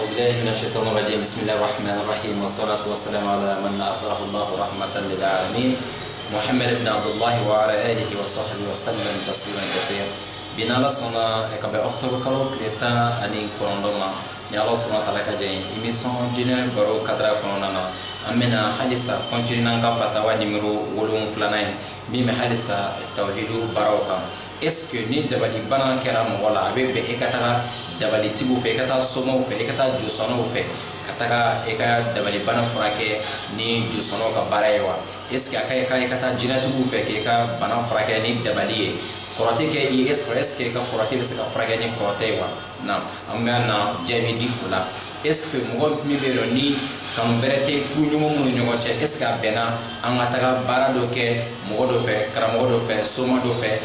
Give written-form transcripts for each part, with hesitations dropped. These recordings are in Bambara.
أعوذ بالله من الشيطان الرجيم بسم الله الرحمن الرحيم والصلاة والسلام على من أرسله الله رحمة للعالمين محمد بن عبد الله وعلى آله وصحبه وسلم تسليما كثيرا بنا لسنا كبر أكتوبر كلو كليتا أني كورونا ni Allah subhanahu wa ta'ala ka jeng émission dina baro kadra konona amena hadisa continue nanga fatawa numéro 7 mi me hadisa tawhidu baraka est-ce que ni dabali bana kera mo wala abe be ekata dabali tibu fe ekata somo fe ekata josono fe kataka eka dabali bana furake ni josono ka barayewa est-ce que akay ekata jinatu fe eka bana furake ni dabali korate ke est-ce que ka korate be se ka furake ni korate wa na amana jami dikula est-ce que mo mi be ni kam berete fu nyumo mu nyugo che est-ce que bena anga taga bara do ke mo do fe kara mo do fe soma do fe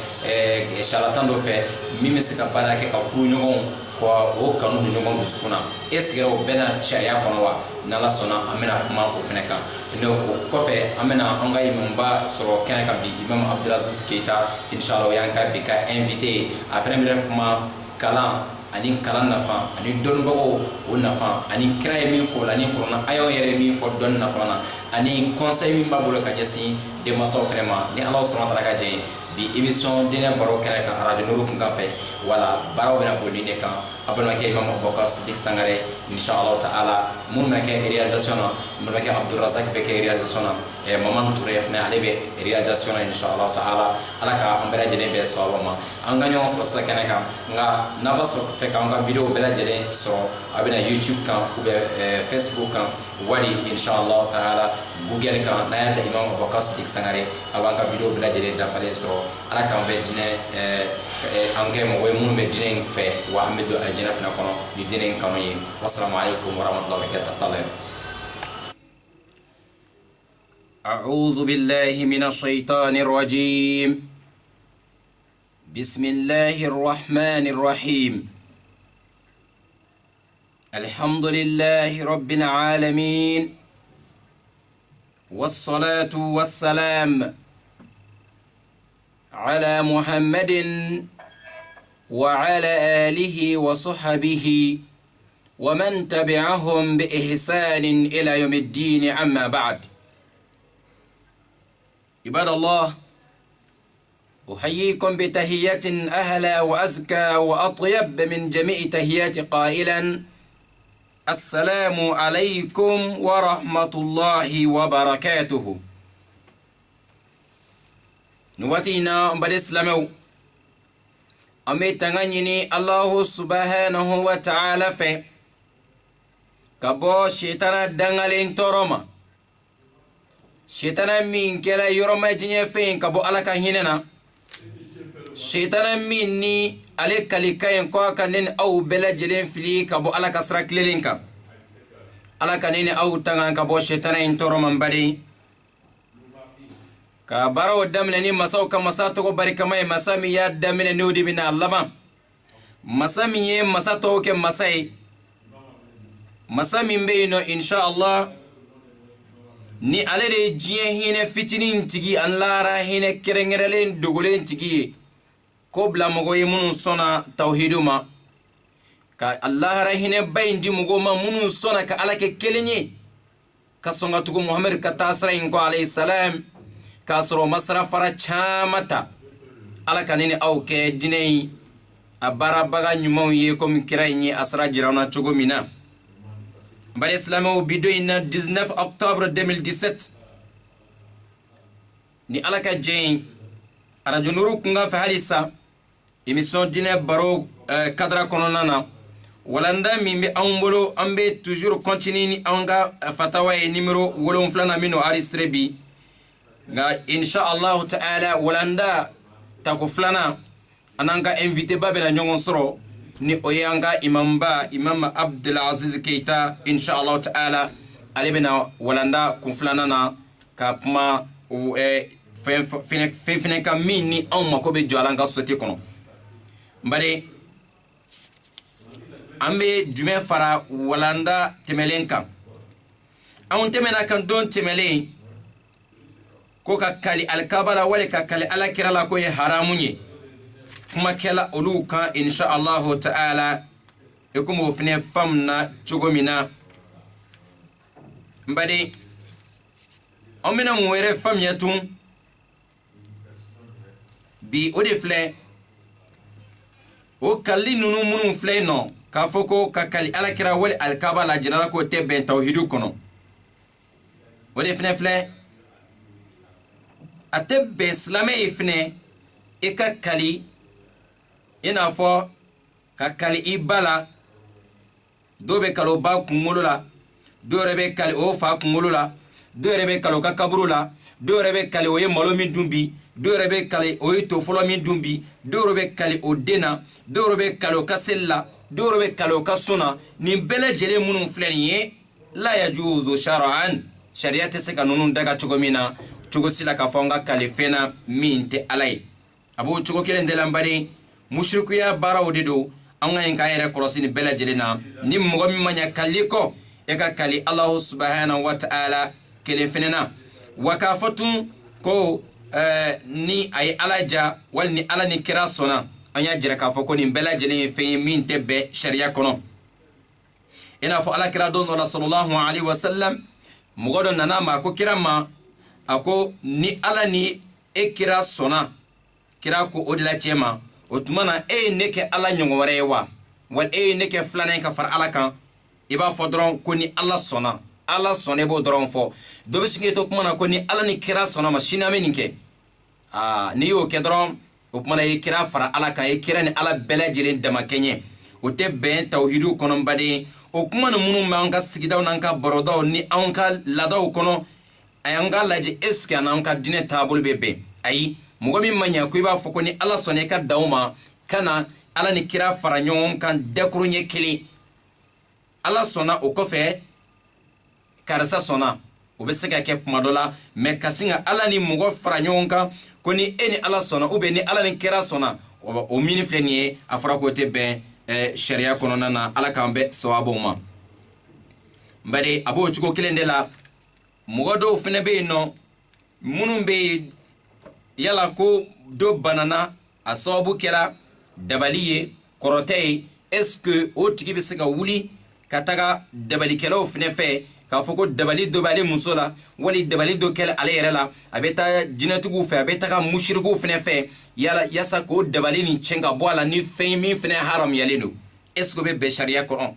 charlatan do fe mi me se ka bara ke ka fu nyugo ko o kanu do nyugo do sukuna est-ce que o bena charia kono wa na la sona amena kuma ko fene kan no ko fe amena anga imam ba soro ken ka bi imam Abdulaziz Keita inshallah yanka bi ka invité a fene mi kuma kala ani kalan nafa ani donbago o nafa ani kiraye min fo la ni corona ayo yere min fo don nafa na ani conseil min babolo ka jasi de masaw vraiment ni Allah subhanahu wa ta'ala ka je bi émission dina baro kera ka radio nuru kun ka fe wala baro bena bolli ne kan abana ke imam Abubakar Siddiq Sangare inshallah ta'ala mun na ke réalisation na mun na ke Abdul Razak be ke réalisation na e maman Touré fna ale be réalisation na inshallah ta'ala ala ka ambara jene be sawama anga nyon so sa kana ka nga na baso fe ka nga video bela jene so abena YouTube kan ou be Facebook kan wali inshallah ta'ala Google kan na ya imam Abubakar Siddiq Sangare abanka video bela jene da fale so ala kan be jene ange mo we mun be jene fe wa amidu aljana fna kono ni jene kan yi wassalamu alaikum wa rahmatullahi wa barakatuh. أعوذ بالله من الشيطان الرجيم بسم الله الرحمن الرحيم الحمد لله رب العالمين والصلاة والسلام على محمد وعلى آله وصحبه ومن تبعهم بإحسان إلى يوم الدين أما بعد عباد الله أحييكم بتحية أهلا وأزكى وأطيب من جميع تحيات قائلا السلام عليكم ورحمة الله وبركاته. نواتينا مبادئ إسلامي أمي تغنيني الله سبحانه وتعالى في كبو شيطان دنغالين تورما شيطان من كلا يرمى جنيه فين كبو على كهيننا شيطان مني عليك لكاين كواكا نين أو بلا جلين فلي كبو على كسرك لينكا على كنين أو تغان كبو شيطان انتورو من بدي كبارو دمنا ني مساو كمساتو بريكا ماي مسامي يا دمنا نودي بنا اللبا مسامي مساتو كمساي مسامي بينو إن شاء الله ni alele jiye hine fitinin tigi an lara hine kerengerelen dogolen tigi ko bla mogo yemunun sona tauhiduma ka Allah ra hine bayndi mogo ma munun sona ka alake kelenye ka songa tugo Muhammad ka tasra in ko alayhi salam ka soro masra fara chamata alaka nini au ke dinai abara baga nyumon ye ko min kira ni asra jirana tugo mina Bal Islamo bidoina 19 octobre 2017 ni alaka jeng radio nuru kunga fa halisa émission dine baro kadra kononana walanda mimbe ambolo ambe toujours continue ni anga fatawa numéro 7 mino aristrebi nga insha Allah ta'ala walanda takuflana ananga invité babela nyongon soro ni oyanga imam Abdulaziz Keita insha Allah ta'ala alibena walanda kunflana na kapma fene ka mini on makobe jwalanga sote kono mbade ambe jume fara walanda temelenka awon temena kan don temelen ko ka kali alkabala wale ka kali alakirala ko haramunye kuma kela uluka insha Allah ta'ala e komo o fene famna chogomina mbade amena mu were famiyatun bi o de flɛ o kalli nunu munun flɛ no ka foko ka kali alakira wal alkaba la jinala ko te ben tawhidu kono o de fene flɛ ate be islame ifne e ka kali ina fo ka kali ibala do be kalo ba kungolo la do rebe kali o fa kungolo la do rebe kalo ka kaburu la do rebe kali o ye malo min dumbi do rebe kali o ye to folo min dumbi do rebe kali o dena do rebe kali o ka sella do rebe kali o ka suna ni bele jele munun fleniye la yajuzu shar'an shari'at se kanunun daga chogomina chugo sila ka fonga kali fena minte alay abu chugo kelen de lambari mushriku ya baraw dedo anga en kayere korosini bele jelena ni mogo mi manya kaliko e ka kali Allah subhanahu wa ta'ala kele fenena wakafatu ko ni ay alaja wal ni ala ni kira sona anya jira ka foko ni bele jelen fe minte be sharia kono ina fo ala kira don sallallahu alaihi wasallam mogo don nana ma ko kira ma ako ni ala ni e kira sona kira ko odila chema otumana neke ala nyongore wa wal neke flane ka far ala kan iba fodron ko ni ala sona bo dron fo do bisinge to kuma ko ni ala ni kira sona mashina meninke ni yo ke dron otumana e kira far ala kan e kira ni ala bela jirin dama kenye o te ben tawhidu kono bade o kuma no munu manga sigidaw nanka borodaw ni anka ladaw kono ayanga laji eske ananka dine tabul bebe ayi mogo min manya ko iba foko ni ala sone ka dawma kana ala ni kira fara nyon kan dekuru nye kili ala sona o kofe karasa sona o be seka ke kumadola me kasinga ala ni mogo fara nyon kan ko ni eni ala sona o be ni ala ni kira sona o mini flenie afara ko te ben sharia kono nana ala kan be sawabo ma mbade abo chuko kilende la mogo do fene be no munun be yala ko do banana a sababu kɛra dabali ye kɔrɔtɛ ye est-ce que o tigi bɛ se ka wuli ka taga dabalikɛlaw fɛnɛ fɛ k'a fɔ ko dabali dɔ b'ale muso la wali dabali dɔ kɛla ale yɛrɛ la a bɛ taa jinɛtigiw fɛ a bɛ taga musirikiw fɛnɛ fɛ yala yasa k'o dabali nin cɛn ka bɔ a la ni fɛn min fɛnɛ haramuyalen don est-ce que o bɛ bɛn sariya kɔnɔ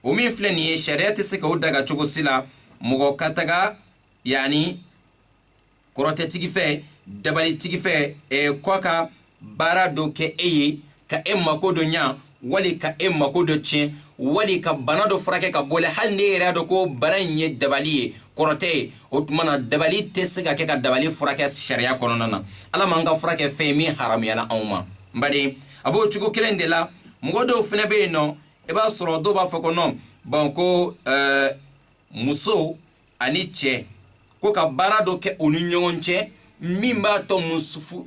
o min filɛ nin ye sariya tɛ se k'o daga cogo si la mɔgɔ ka taga yani kɔrɔtɛtigi fɛ dabali tigi fɛ ko ka baara dɔ kɛ e ye ka e mako dɔ ɲa wali ka e mako dɔ tiɲɛ wali ka bana dɔ furakɛ ka bɔle hali ne yɛrɛ dɔ ko bana in ye dabali ye kɔrɔtɛ ye o tuma na dabali tɛ se ka kɛ ka dabali furakɛ sariya kɔnɔna na ala m'an ka furakɛ fɛn min haramuyala anw ma n baden a b'o cogo kelen de la mɔgɔ dɔw fɛnɛ bɛ yen nɔ i b'a sɔrɔ dɔw b'a fɔ ko non bon ko muso ani cɛ ko ka baara dɔ kɛ u ni ɲɔgɔn cɛ min b'a to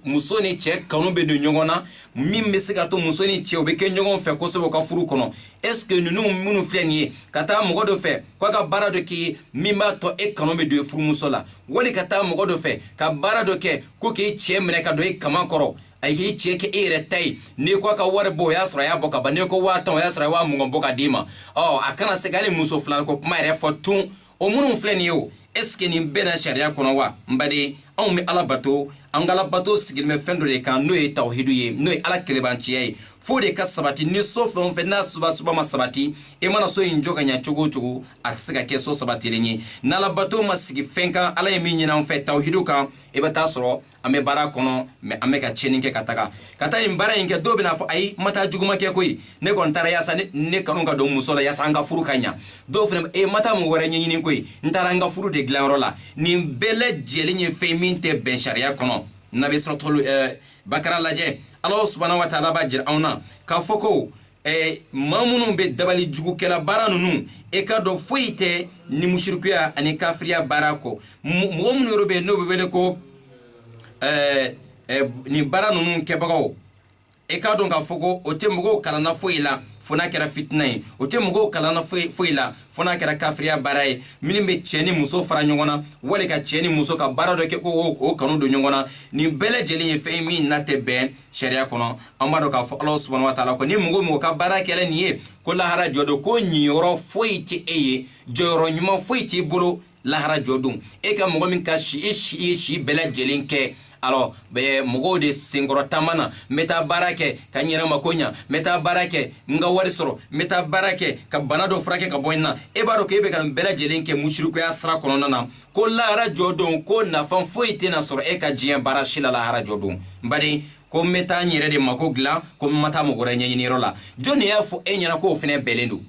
muso ni cɛ kanu bɛ don ɲɔgɔn na min bɛ se ka to muso ni cɛ u bɛ kɛ ɲɔgɔn fɛ kosɛbɛ ka furu kɔnɔ est-ce que ninnu minnu filɛ nin ye ka taa mɔgɔ dɔ fɛ k'a ka baara dɔ k'i min b'a to e kanu bɛ don furumuso la wali ka taa mɔgɔ dɔ fɛ ka baara dɔ kɛ ko k'i cɛ minɛ ka don e kama kɔrɔ a y'i cɛ kɛ e yɛrɛ ta ye n'i ko a ka wari bɔ o y'a sɔrɔ a y'a bɔ ka ban n'i ko 5000 o y'a sɔrɔ a ye 20 bɔ ka d'i ma a kana se ka hali muso filanan ko kuma yɛrɛ fɔ tun o minnu filɛ nin ye o est-ce que nin bɛɛ na sariya kɔnɔ wa n baden anw bɛ ala bato an ka ala bato sigilen bɛ fɛn dɔ de kan n'o ye tawhidu ye n'o ye ala kelebanciya ye fo de ka sabati ni so fɛn o fɛn n'a suba ma sabati e mana so in jɔ ka ɲɛ cogo o cogo a tɛ se ka kɛ so sabatilen ye n'ala bato ma sigi fɛn kan ala ye min ɲini an fɛ tawhidu kan i bɛ taa sɔrɔ an bɛ baara kɔnɔ mɛ an bɛ ka tiɲɛni kɛ ka taga ka taa nin baara in kɛ dɔw bɛ n'a fɔ ayi n ma taa juguma kɛ koyi ne kɔni taara yaasa ne kanu ka don muso la yaasa an ka furu ka ɲa dɔw fana n ma taa mun wɛrɛ ɲɛɲini koyi n taara an ka furu de dilanyɔrɔ la nin bɛɛ lajɛlen ye fɛn min tɛ bɛn sariya kɔnɔ nabi suratul bakara lajɛ Allah subhanahu wa ta'ala b'a jira anw na k'a fɔ ko maa minnu bɛ dabali jugukɛla baara ninnu e ka dɔn foyi tɛ ni musirikuya ani kafiriya baara kɔ mɔgɔ minnu yɛrɛ bɛ yen n'o bɛ wele ko nin baara ninnu kɛbagaw e ka dɔn k'a fɔ ko o tɛ mɔgɔw kalanna foyi la fona kɛra fitna ye o tɛ mɔgɔw kalana foyi la fona kɛra kafiriya baara ye min bɛ cɛ ni muso fara ɲɔgɔn na wali ka cɛ ni muso ka baara dɔ kɛ ko o kanu don ɲɔgɔn na nin bɛɛ lajɛlen ye fɛn min n'a tɛ bɛn sariya kɔnɔ an b'a dɔn k'a fɔ Alahu subhanahu wa ta'ala ko ni mɔgɔ min ka baara kɛla nin ye ko lahara jɔ don ko ɲiyɔrɔ foyi tɛ e ye jɔyɔrɔ ɲuman foyi t'i bolo lahara jɔ don e ka mɔgɔ min ka si bɛɛ lajɛlen kɛ alors mɔgɔw de senkɔrɔ taama na n bɛ taa baara kɛ ka n yɛrɛ mako ɲa n bɛ taa baara kɛ n ka wari sɔrɔ n bɛ taa baara kɛ ka bana dɔ furakɛ ka bɔ n na e b'a dɔn k'e bɛ ka nin bɛɛ lajɛlen kɛ musirikuya sira kɔnɔna na ko lahara jɔ don ko nafa foyi tɛna sɔrɔ e ka diɲɛ baara si la lahara jɔ don n baden ko n bɛ taa n yɛrɛ de mako dilan ko n ma taa mɔgɔ wɛrɛ ɲɛɲiniyɔrɔ la jɔn de y'a fɔ e ɲɛna k'o fɛnɛ bɛɛlen don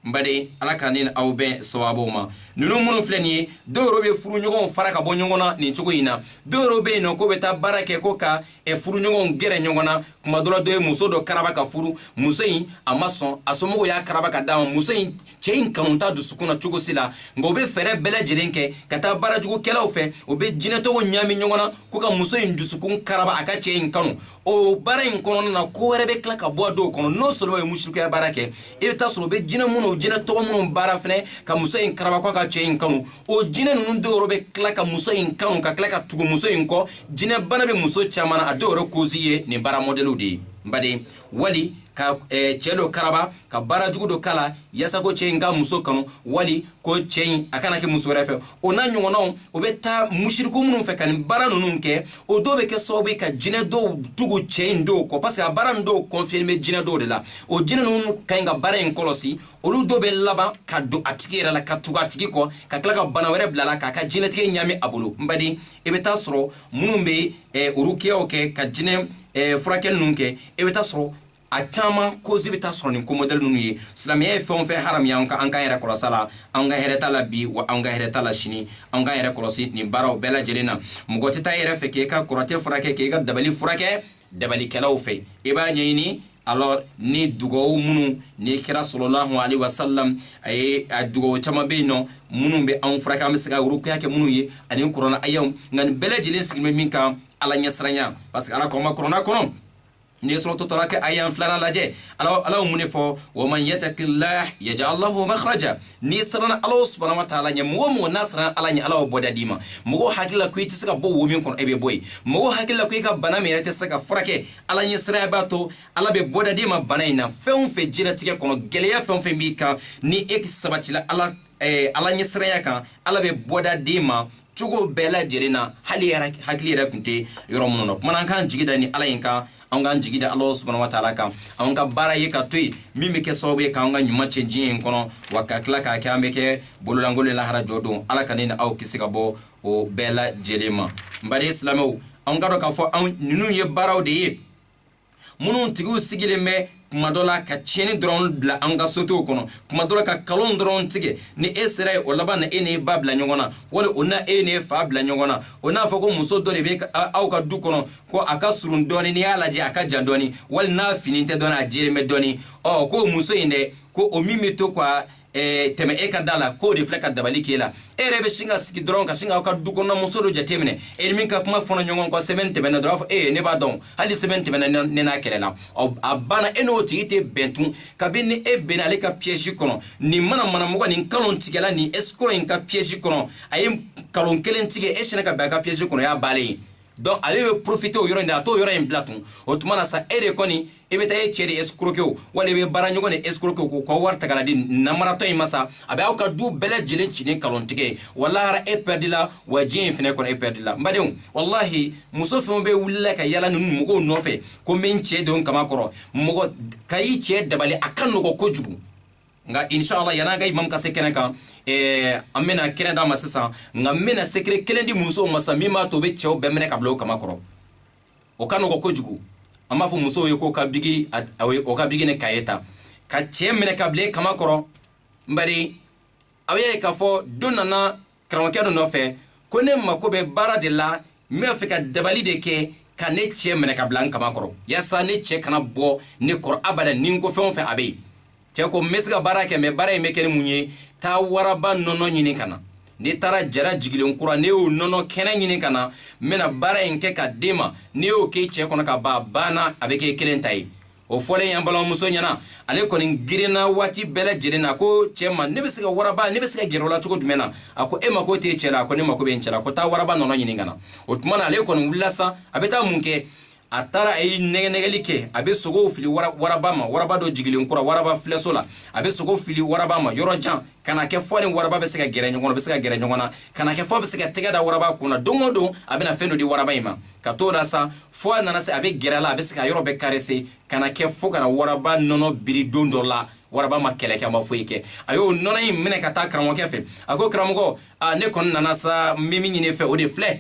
n baden ala ka ni aw bɛn sababu ma ninnu minnu filɛ nin ye dɔw yɛrɛ bɛ furu ɲɔgɔnw fara ka bɔ ɲɔgɔn na nin cogo in na dɔw yɛrɛ bɛ yen nɔ ko bɛ taa baara kɛ ko ka furu ɲɔgɔnw gɛrɛ ɲɔgɔn na kuma dɔ la dɔ ye muso dɔ karaba ka furu muso in a ma sɔn a somɔgɔw y'a karaba ka d'a ma muso in cɛ in kanu t'a dusukun na cogo si la nka o bɛ fɛɛrɛ bɛɛ lajɛlen kɛ ka taa baarajugukɛlaw fɛ o bɛ jinɛtɔgɔ ɲaami ɲɔgɔn na ko ka muso in dusukun karaba a ka cɛ in kanu o baara in kɔnɔna na ko wɛrɛ bɛ tila ka bɔ a dɔw kɔnɔ n'o sɔrɔ ye musirikuya baara kɛ e bɛ taa sɔrɔ o bɛ jinɛtɔgɔ minnu baara fɛnɛ ka muso in karaba ko ka cɛ in kanu o jinɛ ninnu dɔw yɛrɛ bɛ tila ka muso in kanu ka tila ka tugu muso in kɔ jinɛ bana bɛ muso caman na a dɔw yɛrɛ kozi ye nin baara mɔdɛliw de ye n baden wali ka cɛ dɔ karaba ka baara jugu dɔ kala yasa ko cɛ in ka muso kanu wali ko cɛ in a kana kɛ muso wɛrɛ fɛ o n'a ɲɔgɔnnaw o bɛ taa musiriku minnu fɛ ka nin baara ninnu kɛ o dɔw bɛ kɛ sababu ye ka jinɛ dɔw tugu cɛ in dɔw kɔ parce que a baara nin dɔw kɔnfiyɛlen bɛ jinɛ dɔw de la o jinɛ ninnu ka ɲi ka baara in kɔlɔsi olu dɔw bɛ laban ka don a tigi yɛrɛ la ka tugu a tigi kɔ ka tila ka bana wɛrɛ bila a la k'a ka jinɛtigɛ ɲaami a bolo n baden i bɛ taa sɔrɔ minnu bɛ rukiyaw kɛ ka jinɛ furakɛli ninnu kɛ i bɛ taa sɔrɔ a caman kozi bɛ taa sɔrɔ nin ko modèle ninnu ye silamɛya ye fɛn o fɛn haram ye an k'an yɛrɛ kɔlɔsi a la an ka hɛrɛ t'a la bi wa an ka hɛrɛ t'a la sini an k'an yɛrɛ kɔlɔsi nin baaraw bɛɛ lajɛlen na mɔgɔ tɛ taa i yɛrɛ fɛ k'i ka kɔrɔtɛ furakɛ k'i ka dabali furakɛ dabalikɛlaw fɛ i b'a ɲɛɲini alors ni dugawu minnu ni kira sallallahu alaihi wasallam a dugawu caman bɛ yen nɔ minnu bɛ anw furakɛ an bɛ se ka rukuya kɛ minnu ye ani kuranɛ ayaw nka nin bɛɛ lajɛlen sigilen bɛ min kan ala ɲɛsiranya parce que ala ko an ma kuranɛ kɔnɔ ni suratul talaq ayan filana lajɛ ala mun ne fɔ wa man yattaqillah yaj'al lahu makhraja ni sarana ala subhanahu wa ta'ala nya mɔgɔ n'a sarana ala nya ala bɔ da di ma mɔgɔ hakila ko i tɛ se ka bɔ wo min kɔnɔ e bɛ bɔ yen mɔgɔ hakila ko i ka bana min yɛrɛ tɛ se ka furakɛ ala ɲɛ sira b'a to ala bɛ bɔ da di ma bana in na fɛn o fɛn jinɛtigɛ kɔnɔ gɛlɛya fɛn o fɛn b'i kan ni e sabatila ala ɲɛ siranya kan ala bɛ bɔ da di ma cogo bɛɛ lajɛlen na hali hakili yɛrɛ tun tɛ yɔrɔ minnu na kumana an k'an jigi da ni ala in kan an k'an jigi da ala subhanahu wa ta'ala kan an ka baara ye ka to yen min bɛ kɛ sababu ye k'an ka ɲuman cɛ diɲɛ in kɔnɔ wa ka tila k'a kɛ an bɛ kɛ bololankolo lahara jɔ don ala ka ne ni aw kisi ka bɔ o bɛɛ lajɛlen ma n baden silamɛw an ka dɔn k'a fɔ ninnu ye baaraw de ye minnu tigiw sigilen bɛ kuma dɔ la ka tiɲɛni dɔrɔn bila an ka sotew kɔnɔ kuma dɔ la ka kalon dɔrɔn tigɛ ni e sera ye o laban na e ni ba bila ɲɔgɔn na wali o na e ni fa bila ɲɔgɔn na o n'a fɔ ko muso dɔ de bɛ aw ka du kɔnɔ ko a ka surun dɔɔni n'i y'a lajɛ a ka jan dɔɔni wali n'a fini tɛ dɔɔni a jɛlen bɛ dɔɔni ko muso in dɛ ko o min bɛ to ka tɛmɛ e ka da la k'o de filɛ ka dabali k'e la e yɛrɛ bɛ sin ka sigi dɔrɔn ka sin ka aw ka du kɔnɔna muso dɔ jateminɛ e ni min ka kuma fɔnɔ ɲɔgɔn kɔ sɛbɛn tɛmɛna dɔrɔn a b'a fɔ ne b'a dɔn hali sɛbɛn tɛmɛna ne n'a kɛlɛ la a banna e n'o tigi tɛ bɛn tun kabini ni e bɛnna ale ka piège kɔnɔ nin manamɔgɔ nin kalon tigɛla nin escroc in ka piège kɔnɔ a ye kalon kelen tigɛ e sinna ka bɛn a ka piège kɔnɔ o y'a baalen ye donc ale bɛ profiter o yɔrɔ in de a t'o yɔrɔ in bila tun o tuma na sa e de kɔni e bɛ taa e cɛ de escroquer o wala i bɛ baara ɲɔgɔn de escroquer o k'o wari ta ka na di namaratɔ in ma sa a bɛ aw ka du bɛɛ lajɛlen ci ni kalon tigɛ ye walahara e perdre la wa diɲɛ in fana kɔnɔ e perdre la n badenw walahi muso fɛn o bɛ wulila ka yala ninnu mɔgɔw nɔfɛ ko n bɛ n cɛ don kama kɔrɔ mɔgɔ ka i cɛ dabali a ka nɔgɔ kojugu nka inshallah yan'an ka imam ka se kɛnɛ kan an bɛna kɛnɛ d'a ma sisan nka n bɛna secret kelen di musow ma sa min b'a to u bɛ cɛw bɛɛ minɛ ka bila o kama kɔrɔ o ka nɔgɔ kojugu an b'a fɔ musow ye ko ka bigi o ka bigi ni kaye ta ka cɛ minɛ ka bila e kama kɔrɔ n bari aw y'a ye k'a fɔ don nana karamɔgɔkɛ dɔ nɔfɛ ko ne mako bɛ baara de la n bɛ fɛ ka dabali de kɛ ka ne cɛ minɛ ka bila n kama kɔrɔ yaasa ne cɛ kana bɔ ne kɔrɔ abada ni n ko fɛn o fɛn a bɛ yen cɛ ko n bɛ se ka baara kɛ mɛ baara in bɛ kɛ ni mun ye taa waraba nɔnɔ ɲini ka na n'i taara jara jigilen kura ne y'o nɔnɔ kɛnɛ ɲini ka na n bɛna baara in kɛ ka d'e ma n'i y'o kɛ cɛ kɔnɔ ka ban a banna a bɛ kɛ kelen ta ye o fɔlen yan balimamuso ɲɛna ale kɔni girinna waati bɛɛ lajɛlen na ko cɛ ma ne bɛ se ka waraba ne bɛ se ka gɛrɛ o la cogo jumɛn na a ko e ma ko t'e cɛ la a ko ne ma ko bɛ n cɛ la ko taa waraba nɔnɔ ɲini ka na o tuma na ale kɔni wulila sa a bɛ taa mun kɛ a taara a ye nɛgɛnɛgɛli kɛ a bɛ sogow fili waraba ma waraba dɔ jigilen kura waraba filɛso la a bɛ sogo fili waraba ma yɔrɔ jan kana kɛ fɔ ni waraba bɛ se ka gɛrɛ ɲɔgɔn na bɛ se ka gɛrɛ ɲɔgɔn na kana kɛ fɔ bɛ se ka tɛgɛ da waraba kun na don o don a bɛna fɛn dɔ di waraba in ma ka t'o la sa fɔ a nana se a bɛ gɛrɛ a la a bɛ se ka yɔrɔ bɛɛ karese kana kɛ fɔ kana waraba nɔnɔ biri don dɔ la waraba ma kɛlɛ kɛ a ma foyi kɛ a y'o nɔnɔ in minɛ ka taa karamɔgɔkɛ fɛ a ko karamɔgɔ ne kɔni nana sa n bɛ min ɲini fɛ o de filɛ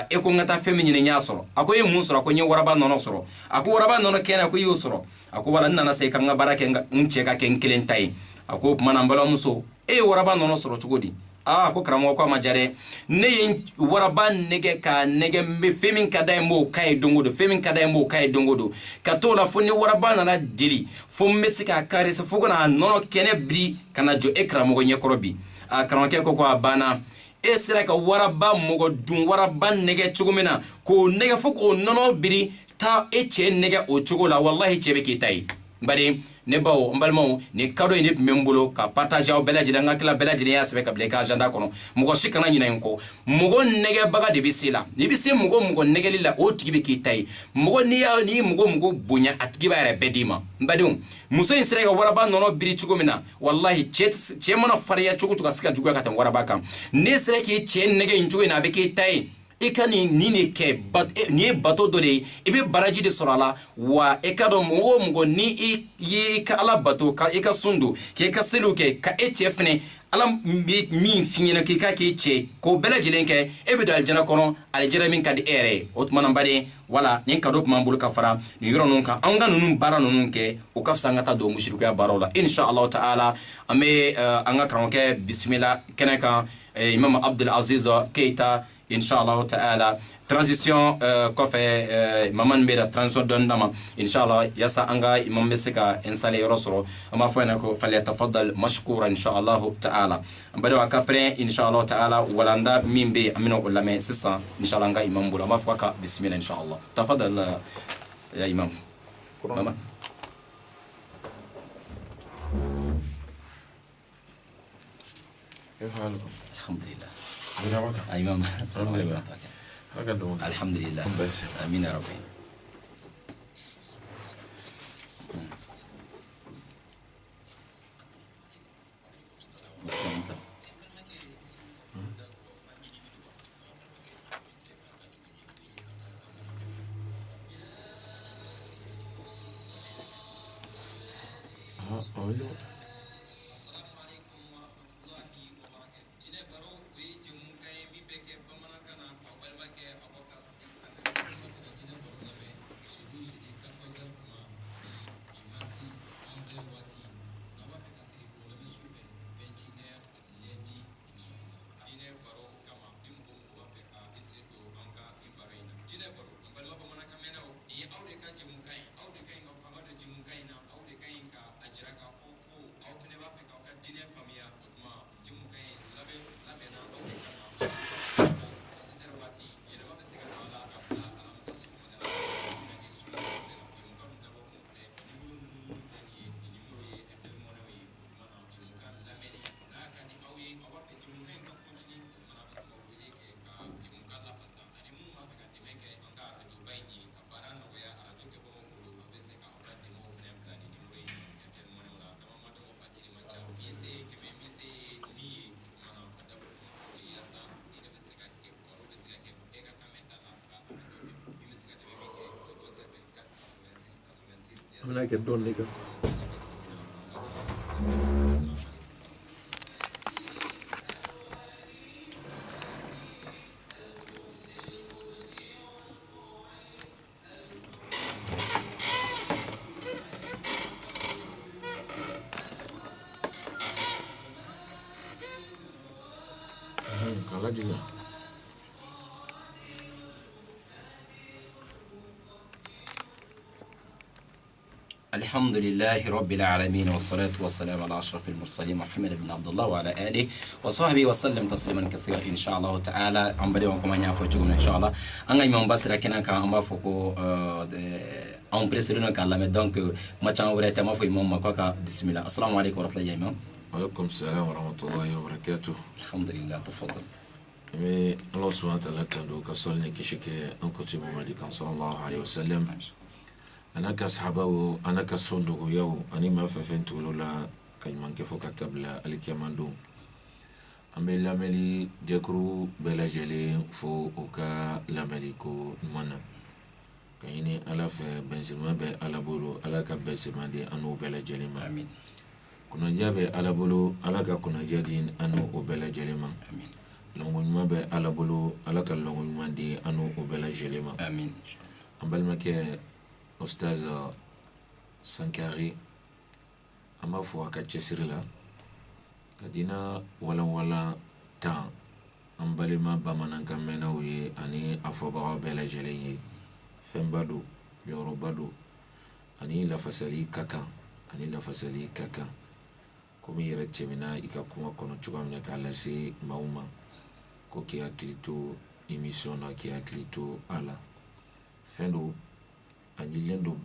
e ko n ka taa fɛn min ɲini n y'a sɔrɔ a ko e ye mun sɔrɔ a ko n ye waraba nɔnɔ sɔrɔ a ko waraba nɔnɔ kɛnɛ a ko i y'o sɔrɔ a ko wala n nana se ka n ka baara kɛ n cɛ ka kɛ n kelen ta ye a ko o tuma na n balimamuso e ye waraba nɔnɔ sɔrɔ cogo di a ko karamɔgɔ ko a ma diya dɛ ne ye waraba nɛgɛ ka nɛgɛ n bɛ fɛn min ka da ye n b'o k'a ye don o don fɛn min ka da ye n b'o k'a ye don o don ka t'o la fo ni waraba nana deli fo n bɛ se k'a kari fo ka na nɔnɔ kɛnɛ biri ka na jɔ e karamɔgɔ ɲɛkɔrɔ bi a karamɔgɔkɛ ko a banna e sera ka waraba mɔgɔ dun waraba nɛgɛ cogo min na k'o nɛgɛ fo k'o nɔnɔ biri taa e cɛ nɛgɛ o cogo la walahi cɛ bɛ k'i ta ye bari ne baw n balimaw ni kado in ne tun bɛ n bolo ka partage aw bɛɛ lajɛlen n ka tila bɛɛ lajɛlen y'a sɛbɛn ka bila i ka agenda kɔnɔ mɔgɔ si kana ɲinɛ n kɔ mɔgɔ nɛgɛbaga de bɛ se la n'i bɛ se mɔgɔ nɛgɛli la o tigi bɛ k'i ta ye mɔgɔ n'i ye mɔgɔ bonya a tigi b'a yɛrɛ bɛɛ d'i ma n badenw muso in sera ka waraba nɔnɔ biri cogo min na walahi cɛ mana farinya cogo cogo ka se ka juguya ka tɛmɛ waraba kan n'e sera k'i cɛ nɛgɛ in cogo in na a bɛ k'i ta ye i ka nin de kɛ nin ye bato dɔ de ye i bɛ baraji de sɔrɔ a la wa i ka dɔn mɔgɔ o mɔgɔ ni i ye ka ala bato ka i ka sun don k'i ka seliw kɛ ka e cɛ fɛnɛ ala bɛ min f'i ɲɛna k'i ka k'i cɛ k'o bɛɛ lajɛlen kɛ e bɛ don alijana kɔnɔ alijana min ka di e yɛrɛ ye o tuma na n baden wala nin kado tun b'an bolo ka fara nin yɔrɔ ninnu kan an ka ninnu baara ninnu kɛ o ka fisa an ka taa don musirikuya baaraw la inshallah ta'ala an bɛ an ka karamɔgɔkɛ bisimila kɛnɛ kan imam abdul aziz keita inshallah ta'ala transition kɔfɛ maman bɛ da transition dɔɔni d'a ma inshallah yasa an ka imam bɛ se ka installer yɔrɔ sɔrɔ an b'a fɔ ɲɛna ko falyatafaddal mashkura inshallah ta'ala an bɛ a ka pɛrɛn inshallah ta'ala walanda min bɛ an bɛna o lamɛn sisan inshallah an ka imam bolo an b'a fɔ ka bisimila inshallah tafaddal ya imam maman alhamdulillah imam السلام عليكم الحمد لله امين يا ربي I get done, nigga. Kalah juga. الحمد لله رب العالمين والصلاة والسلام على أشرف المرسلين محمد بن عبد الله وعلى آله وصحبه وسلم تسليما كثيرا إن شاء الله تعالى أم بدي وكم أن يفوتون إن شاء الله أنا إمام بس لكن أنا كأم بفوكو أم بريسلنا كلامه دونك ما كان ورثة ما في إمام مكوكا بسم الله السلام عليكم ورحمة الله يا إمام. وعليكم السلام ورحمة الله وبركاته. الحمد لله تفضل. Mais Allah subhanahu wa ta'ala tando ka solni kishike an ko tibo madi kan sallallahu alaihi wasallam anaka sahabawo anaka sondo go yawo ani ma fa fentulo la kay manke fo katabla alkiyamando ambe lameli jekru bela jele fo oka lameli ko mana kayini ala fe benzema be ala bolo ala ka benzema de anu bela jele ma amin kuna jabe ala bolo ala ka kuna jadin anu o bela jele ma amin longo nyuma be ala bolo ala ka longo nyuma di anu o bela jelema amin ambal make ustaz Sankari ama fo aka chesirila kadina wala ta ambale ma bamanan kamena uye ani afoba bela jeleye fembado yorobado ani la fasali kaka komi yere temina ikakuma kono chugamne kala si mauma ko ki hakilito émission na ki hakilito ala fendo anilendo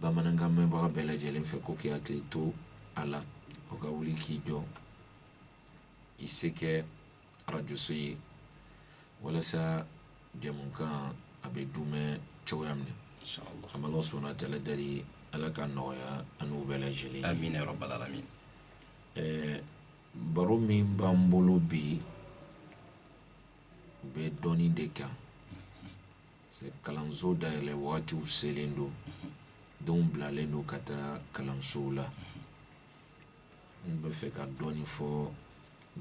bamananga memba bela jelen fe ko ki hakilito ala o ka wuli ki jo ki seke radio soyi wala sa jamunka abe dume choyamne inshallah amalo subhanahu wa ta'ala dari ala ka noya anu bela jelen amin ya rabbal alamin. baro min b'an bolo bi bɛ dɔɔnin de kan c'est kalanso dayɛlɛ wagatiw selen do denw bilalen do ka taa kalansow la n bɛ fɛ ka dɔɔnin fɔ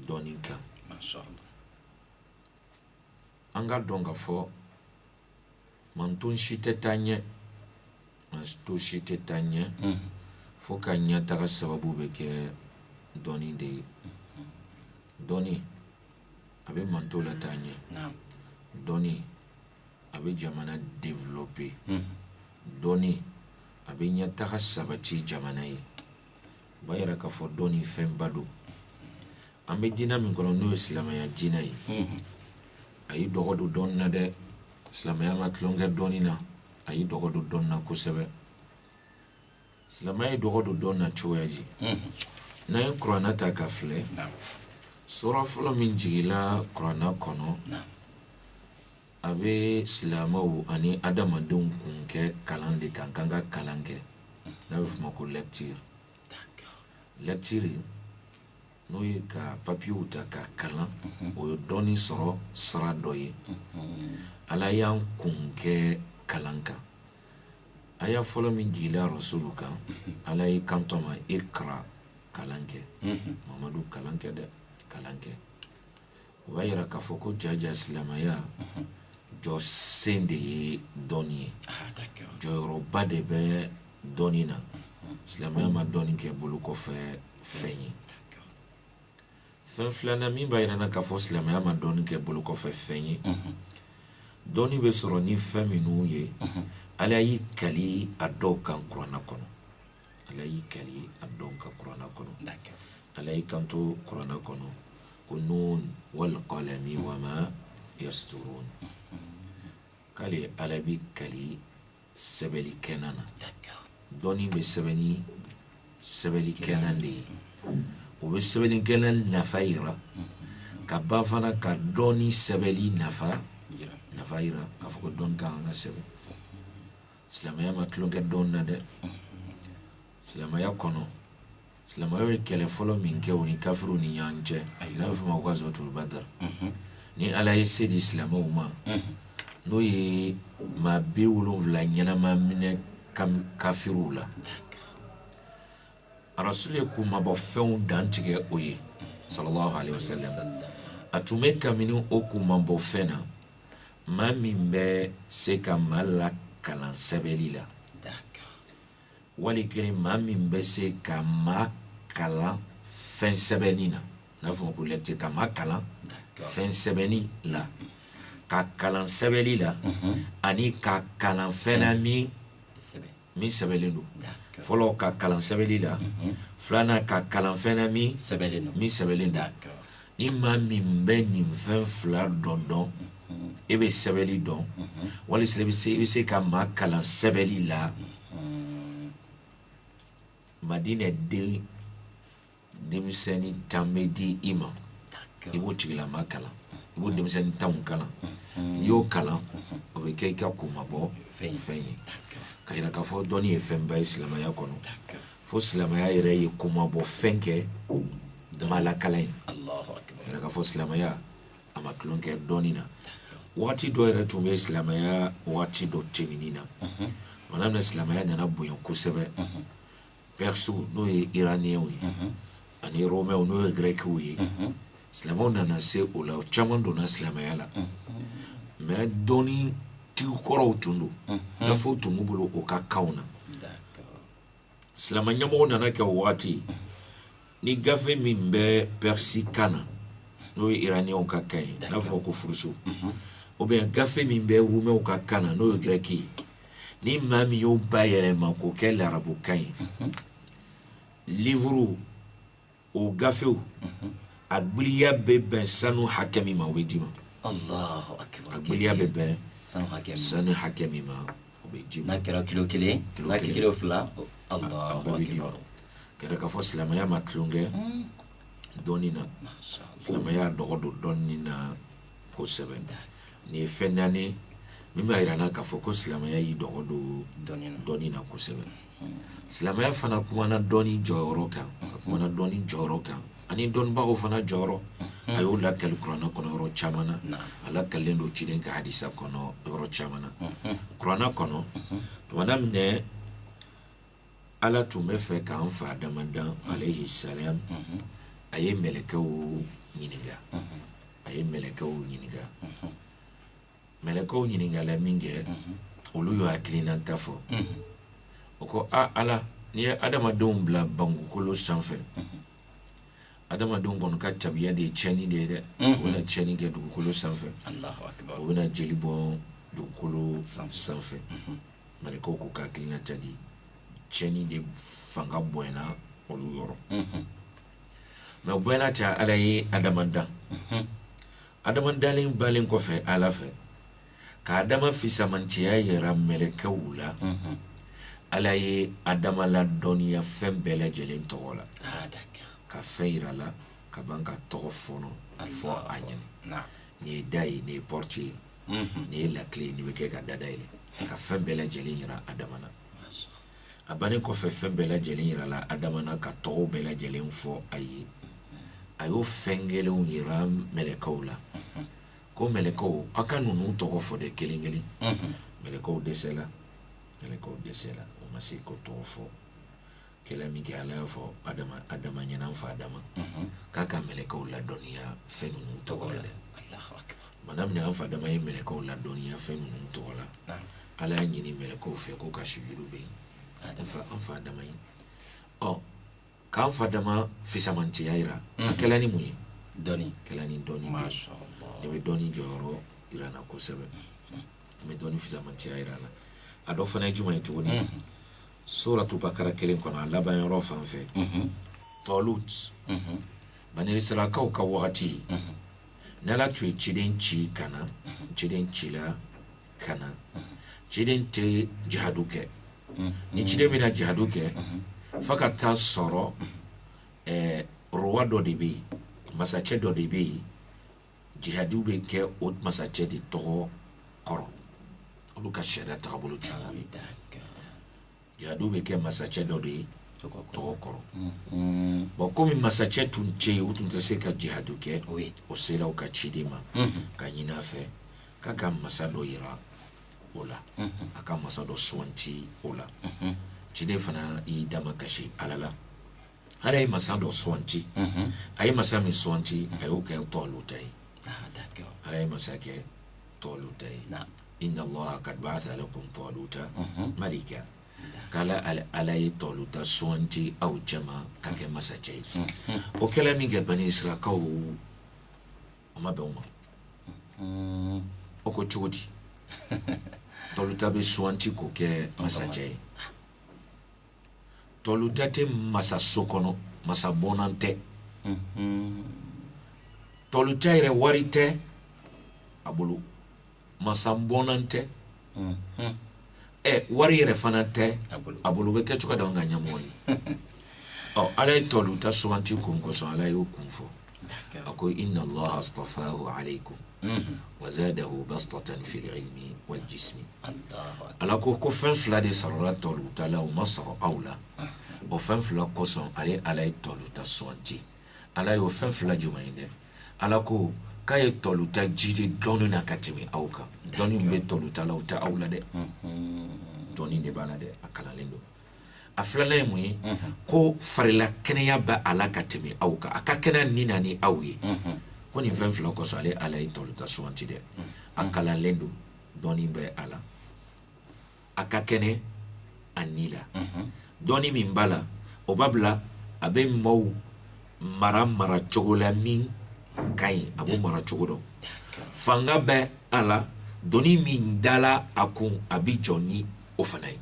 dɔɔnin kan mashallah an ka dɔn ka fɔ manton si tɛ taa ɲɛ manton si tɛ taa ɲɛ fo ka ɲɛtaga sababu bɛ kɛ dɔɔnin de ye dɔɔnin a bɛ manto la taa ɲɛ dɔɔnin a bɛ jamana développer dɔɔnin a bɛ ɲɛtaga sabati jamana ye o b'a yira k'a fɔ dɔɔnin fɛnba don an bɛ diinɛ min kɔnɔ n'o ye silamɛya diinɛ ye a y'i dɔgɔ don dɔɔnin na dɛ silamɛya ma tulonkɛ dɔɔnin na a y'i dɔgɔ don dɔɔnin na kosɛbɛ silamɛya ye dɔgɔ don dɔɔnin na cogoya di n'an ye kuranɛ ta ka filɛ sura fɔlɔ min jigila kuranɛ kɔnɔ a bɛ silamɛw ani adamadenw kun kɛ kalan de kan kan ka kalan kɛ n'a bɛ f'o ma ko lecture n'o ye ka papiyew ta ka kalan o ye dɔɔnin sɔrɔ sira dɔ ye ala y'an kun kɛ kalan kan a y'a fɔlɔ min jigila rasulu kan ala y'i kanto ma ikra kalan kɛ mamadu kalan kɛ dɛ kalan kɛ o b'a yira k'a fɔ ko jaja silamɛya jɔ sen de ye dɔɔnin ye jɔyɔrɔba de bɛ dɔɔnin na silamɛya ma dɔɔnin kɛ bolo kɔfɛ fɛn ye fɛn filanan min b'a yira k'a fɔ silamɛya ma dɔɔnin kɛ bolo kɔfɛ fɛn ye dɔɔnin bɛ sɔrɔ ni fɛn minnu ye ala y'i kali a dɔw kan kuranɛ kɔnɔ ala y'i kali a dɔw kan kuranɛ kɔnɔ ala y'i kanto kuranɛ kɔnɔ ko nun wal qalami wa ma yasturun k'ale ala b'i kali sɛbɛnni kɛnɛ na dɔɔnin bɛ sɛbɛnni kɛnɛ de ye o bɛ sɛbɛnni kɛnɛ nafa yira ka ban fana ka dɔɔnin sɛbɛnni nafa yira k'a fɔ ko dɔɔnin kan ka sɛbɛn silamɛya ma tulonkɛ dɔɔnin na dɛ silamɛya kɔnɔ silamɛya ye kɛlɛ fɔlɔ min kɛ o ni kafiru ni ɲɔgɔn cɛ n'a bɛ f'o ma ko gazwatul badr ni ala ye se di silamɛw ma n'o ye maa 70 ɲɛnama minɛ kafiruw la rasul ye kumabɔ fɛnw dantigɛ o ye sallallahu alaihi wasallam a tun bɛ kabini o kumabɔ fɛn na maa min bɛ se ka maa lakalan sɛbɛnni la wali kelen maa min bɛ se ka maa kalan fɛn sɛbɛnni na n'a fɔ ko lecture ka maa kalan fɛn sɛbɛnni la ka kalan sɛbɛnni la ani ka kalan fɛn na min min sɛbɛlen don d'accord fɔlɔ ka kalan sɛbɛli la filanan ka kalan fɛnɛ min sɛbɛlen don d'accord ni maa min bɛ nin fɛn fila dɔn e bɛ sɛbɛli dɔn walisa i bɛ se ka maa kalan sɛbɛli la madina den denmisɛnnin tan bɛ di i ma i b'o tigilama kalan i b'o denmisɛnnin tanw kalan n'i y'o kalan o bɛ kɛ i ka komabɔ fɛn ye ka yira k'a fɔ dɔnni ye fɛnba ye silamɛya kɔnɔ fo silamɛya yɛrɛ ye komabɔ fɛn kɛ maa lakalan ye ka yira k'a fɔ silamɛya a ma tulon kɛ dɔnni na waati dɔ yɛrɛ tun bɛ silamɛya waati dɔ tɛmɛni na tuma min silamɛya nana bonya kosɛbɛ Persiw n'o ye iraniyɛnw ye ani romɛw n'o ye grɛkiw ye silamɛw nana se o la caman donna silamɛya la mais dɔnni tigi kɔrɔw tun don gafew tun b'u bolo o ka kanw na silamɛ ɲɛmɔgɔ nana kɛ o waati ni gafe min bɛ Persi kan na n'o ye iraniyɛnw ka kan ye n'a fɔ ko furuso ou bien gafe min bɛ romɛw ka kan na n'o ye grɛki ye ni maa min y'o bayɛlɛma k'o kɛ larabukan ye livre o gafew a gbiliya bɛ bɛn sanu hakɛ min ma o bɛ d'i ma a gbiliya bɛ bɛn sanu hakɛ min ma o bɛ d'i ma n'a kɛra kilo 1 n'a kɛra kilo 2 a bɛɛ bɛ d'i ma kɛra k'a fɔ silamɛya ma tulon kɛ dɔnni na silamɛya dɔgɔ don dɔnni na kosɛbɛ nin ye fɛn naani min b'a yira n na k'a fɔ ko silamɛya y'i dɔgɔ don dɔnni na kosɛbɛ silamɛya fana kumana dɔnni jɔyɔrɔ kan a kumana dɔnni jɔyɔrɔ kan ani dɔnnibagaw fana jɔyɔrɔ a y'o lakali kuranɛ kɔnɔ yɔrɔ caman na a lakalilen don ciden ka hadisa kɔnɔ yɔrɔ caman na kuranɛ kɔnɔ tumana minɛ ala tun bɛ fɛ k'an fa adamadan alayhi salam a ye mɛlɛkɛw ɲininka mɛlɛkɛw ɲininkala min kɛ olu y'o hakilinata fɔ o ko ala n'i ye adamadenw bila bankokolo sanfɛ adamadenw kɔni ka tabiya de ye tiɲɛni de ye dɛ u bɛna tiɲɛni kɛ dugukolo sanfɛ u bɛna jeli bɔ dugukolo sanfɛ mɛlɛkɛw ko ka hakilinata di tiɲɛni de fanga bonyana olu yɔrɔ mɛ o bonyana cɛ ala ye adamadan adamandalen balen kɔfɛ ala fɛ ka adama fisamantiya yɛrɛ mɛlɛkɛw la ala ye adama la dɔnniya fɛn bɛɛ lajɛlen tɔgɔ la ka fɛn yira la ka ban ka tɔgɔ fɔnɔ fɔ a ɲɛnɛ nin ye da ye nin ye pɔrti ye nin ye lakile ye nin bɛ kɛ ka da dayɛlɛ ka fɛn bɛɛ lajɛlen yira adama na a bannen kɔfɛ fɛn bɛɛ lajɛlen yira la adama na ka tɔgɔw bɛɛ lajɛlen fɔ a ye a y'o fɛn kelenw yira mɛlɛkɛw la ko mɛlɛkɛw a ka ninnu tɔgɔ fɔ de kelen kelen mɛlɛkɛw dɛsɛla o ma se k'o tɔgɔ fɔ kɛlɛ min kɛ ala y'a fɔ adama ɲɛna fa adama k'a ka mɛlɛkɛw ladɔnniya fɛn ninnu tɔgɔ la dɛ mana min an fa adama ye mɛlɛkɛw ladɔnniya fɛn ninnu tɔgɔ la ala y'a ɲini mɛlɛkɛw fɛ ko ka sujudu bɛ yen an fa adama ye k'an fa adama fisamantiya yira a kɛla ni mun ye kɛla ni dɔnni de ne bɛ dɔnni jɔyɔrɔ yira n na kosɛbɛ ne bɛ dɔnni fisamantiya yira n na a dɔ fana ye jumɛn ye tuguni suratu bakara 1 kɔnɔ a laban yɔrɔ fan fɛ tɔlut bani israilakaw ka wagati n'ala tun ye ciden ci ka na ciden cila ka na ciden tɛ jihadu kɛ ni ciden bɛna jihadu kɛ f'a ka taa sɔrɔ ruwa dɔ de bɛ yen masacɛ dɔ de bɛ yen jihadiw bɛ kɛ o masacɛ de tɔgɔ kɔrɔ olu ka sariya tagabolo tun y'o ye jihadiw bɛ kɛ masacɛ dɔ de ye tɔgɔ kɔrɔ bon komi masacɛ tun tɛ yen u tun tɛ se ka jihadu kɛ o sera u ka ciden ma ka ɲini a fɛ k'a ka masa dɔ yira o la a ka masa dɔ suganti o la ciden fana y'i dama kasi ala la ala ye masa dɔ suganti a ye masa min suganti a y'o kɛ tɔluta ye ala ye masa kɛ tɔluta ye inna allaha qad ba'atha lakum taluta malika kala ala ye tɔluta suganti aw cɛma ka kɛ masacɛ ye o kɛla min kɛ bani israilakaw o ma bɛn o ma o ko cogo di tɔluta bɛ suganti k'o kɛ masacɛ ye toluta tɛ masa so kɔnɔ masa bɔnnan tɛ toluta yɛrɛ wari tɛ a bolo masa bɔnnan tɛ wari yɛrɛ fana tɛ a bolo bɛ kɛ cogo da ka ɲɛmɔgɔ ye ala ye toluta suganti kun kosɔn ala y'o kun fɔ a ko inna allaha astafahu alaykum wa zadahu bastatan fil ilmi wal jismi ala ko fɛn fila de sɔrɔla toluta la o ma sɔrɔ aw la o fɛn fila kosɔn ala ye toluta suganti ala y'o fɛn fila jumɛn ye dɛ ala ko k'a ye toluta jidi dɔɔni na ka tɛmɛ aw kan dɔɔni min bɛ toluta la o tɛ aw la dɛ dɔɔni de b'a la dɛ a kalanlen don a filanan ye mun ye ko farila kɛnɛya bɛ ala ka tɛmɛ aw kan a ka kɛnɛ ni na ni aw ye ko nin fɛn fila kosɔn ala ye toluta suganti dɛ a kalanlen don dɔɔni bɛ a la a ka kɛnɛ a ni la dɔɔni min b'a la o b'a bila a bɛ maaw mara cogo la min ka ɲi a b'o mara cogo dɔn fanga bɛ a la dɔɔni min dala a kun a bɛ jɔ ni o fana ye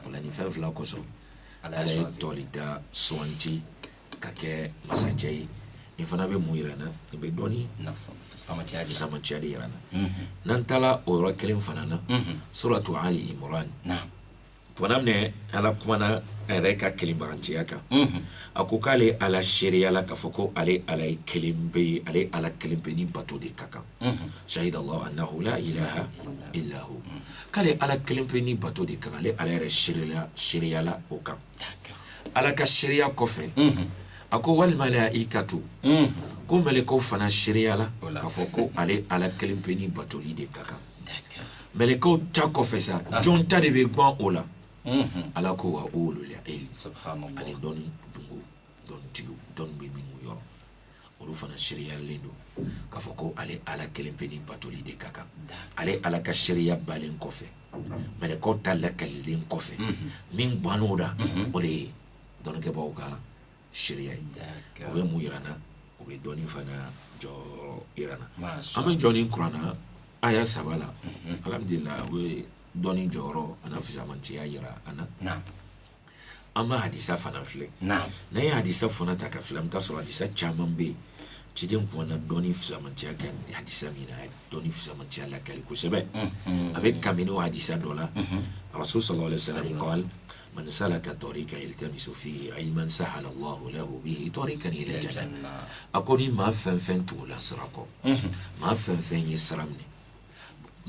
o la nin fɛn fila kosɔn ala ye toluta suganti ka kɛ masakɛ ye nin fana bɛ mun yira n na nin bɛ dɔɔni samatiya de yira n na n'an taara o yɔrɔ kelen fana na suratu ali imran tumana minɛ ala kumana a yɛrɛ ka kelenbagantiya kan a ko k'ale ala seereya la k'a fɔ ko ale ala ye kelen bɛ ye ale ala kelen bɛ ni bato de ka kan shahida allahu annahu la ilaha illa hu k'ale ala kelen bɛ ni bato de kan ale ala yɛrɛ seereya la o kan ala ka seereya kɔfɛ a ko wal malaikatu ko mɛlɛkɛw fana seereya la k'a fɔ ko ale ala kelen bɛ ni batoli de ka kan mɛlɛkɛw ta kɔfɛ sa jɔn ta de bɛ gbɔn o la ala ko wa ulul ilm ani dɔnni dungo dɔnnitigiw dɔnni bɛ minnu yɔrɔ olu fana seriyalen don k'a fɔ ko ale ala kelen pe ni batoli de ka kan ale ala ka seriya balen kɔfɛ mɛlɛkɛw ta lakalilen kɔfɛ min gbann'o la o de ye dɔnnikɛbaaw ka seriya ye o bɛ mun yira n na o bɛ dɔnni fana jɔyɔrɔ yira n na an bɛ jɔ nin kuranna aya 3 la alhamdulillah o bɛ dɔnni jɔyɔrɔ ana fisamantiya yira an na an ma hadisa fana filɛ n'an ye hadisa fana ta ka filɛ an bɛ taa sɔrɔ hadisa caman bɛ yen ciden kumana dɔnni fisamantiya kɛ hadisa min na a ye dɔnni fisamantiya lakali kosɛbɛ a bɛ kabini o hadisa dɔ la rasul sallallahu alaihi wasallam qala man salaka tariqan yaltamisu fihi ilman sahala Allahu lahu bihi tariqan ila jannah a ko ni maa fɛn fɛn tugula sira kɔ maa fɛn fɛn ye sira minɛ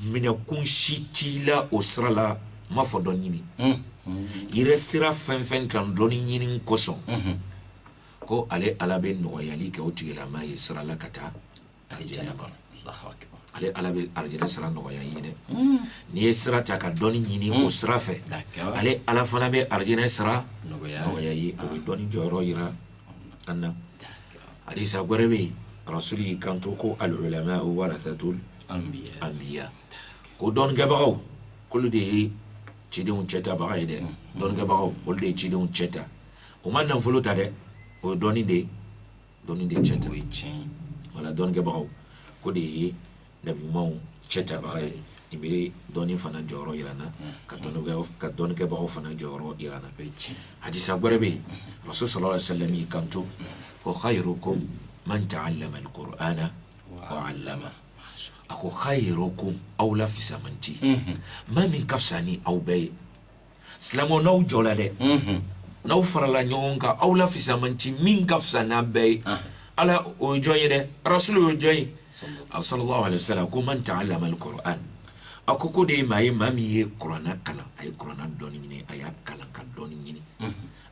minɛkun si t'i la o sira la ma fɔ dɔn ɲini yɛrɛ sira fɛn fɛn kan dɔnni ɲini kosɔn ko ale ala bɛ nɔgɔyali kɛ o tigilama ye sira la ka taa alijana ma ale ala bɛ alijana sira nɔgɔya ye dɛ n'i ye sira ta ka dɔnni ɲini o sira fɛ ale ala fana bɛ alijana sira nɔgɔya ye o bɛ dɔnni jɔyɔrɔ yira an na hadisa wɛrɛ bɛ yen rasuli y'i kanto ko al ulama warathatul anbiya ko dɔnnikɛbagaw k'olu de ye cidenw cɛtabaga ye dɛ dɔnnikɛbagaw olu de ye cidenw cɛta o ma nafolo ta dɛ o ye dɔnni de cɛta wala dɔnnikɛbagaw ko de ye nabiɲumanw cɛtabaga ye nin bɛ dɔnni fana jɔyɔrɔ yira n na ka dɔnnikɛbagaw fana jɔyɔrɔ yira n na hadisa wɛrɛ bɛ yen rasul sallallahu alaihi wasallam y'i kanto ko khayrukum man ta'allama al-qur'ana wa 'allama a ko khayrukum aw la fisamanti maa min ka fisa ni aw bɛɛ ye silamɛw n'aw jɔla dɛ n'aw farala ɲɔgɔn kan aw la fisamanti min ka fisa n'a bɛɛ ye ala o ye jɔn ye dɛ rasul o ye jɔn ye sallallahu alaihi wasallam ko man ta'allama al-qur'an a ko de ye maa ye maa min ye kuranna kalan a ye kuranna dɔnni ɲini a y'a kalan ka dɔnni ɲini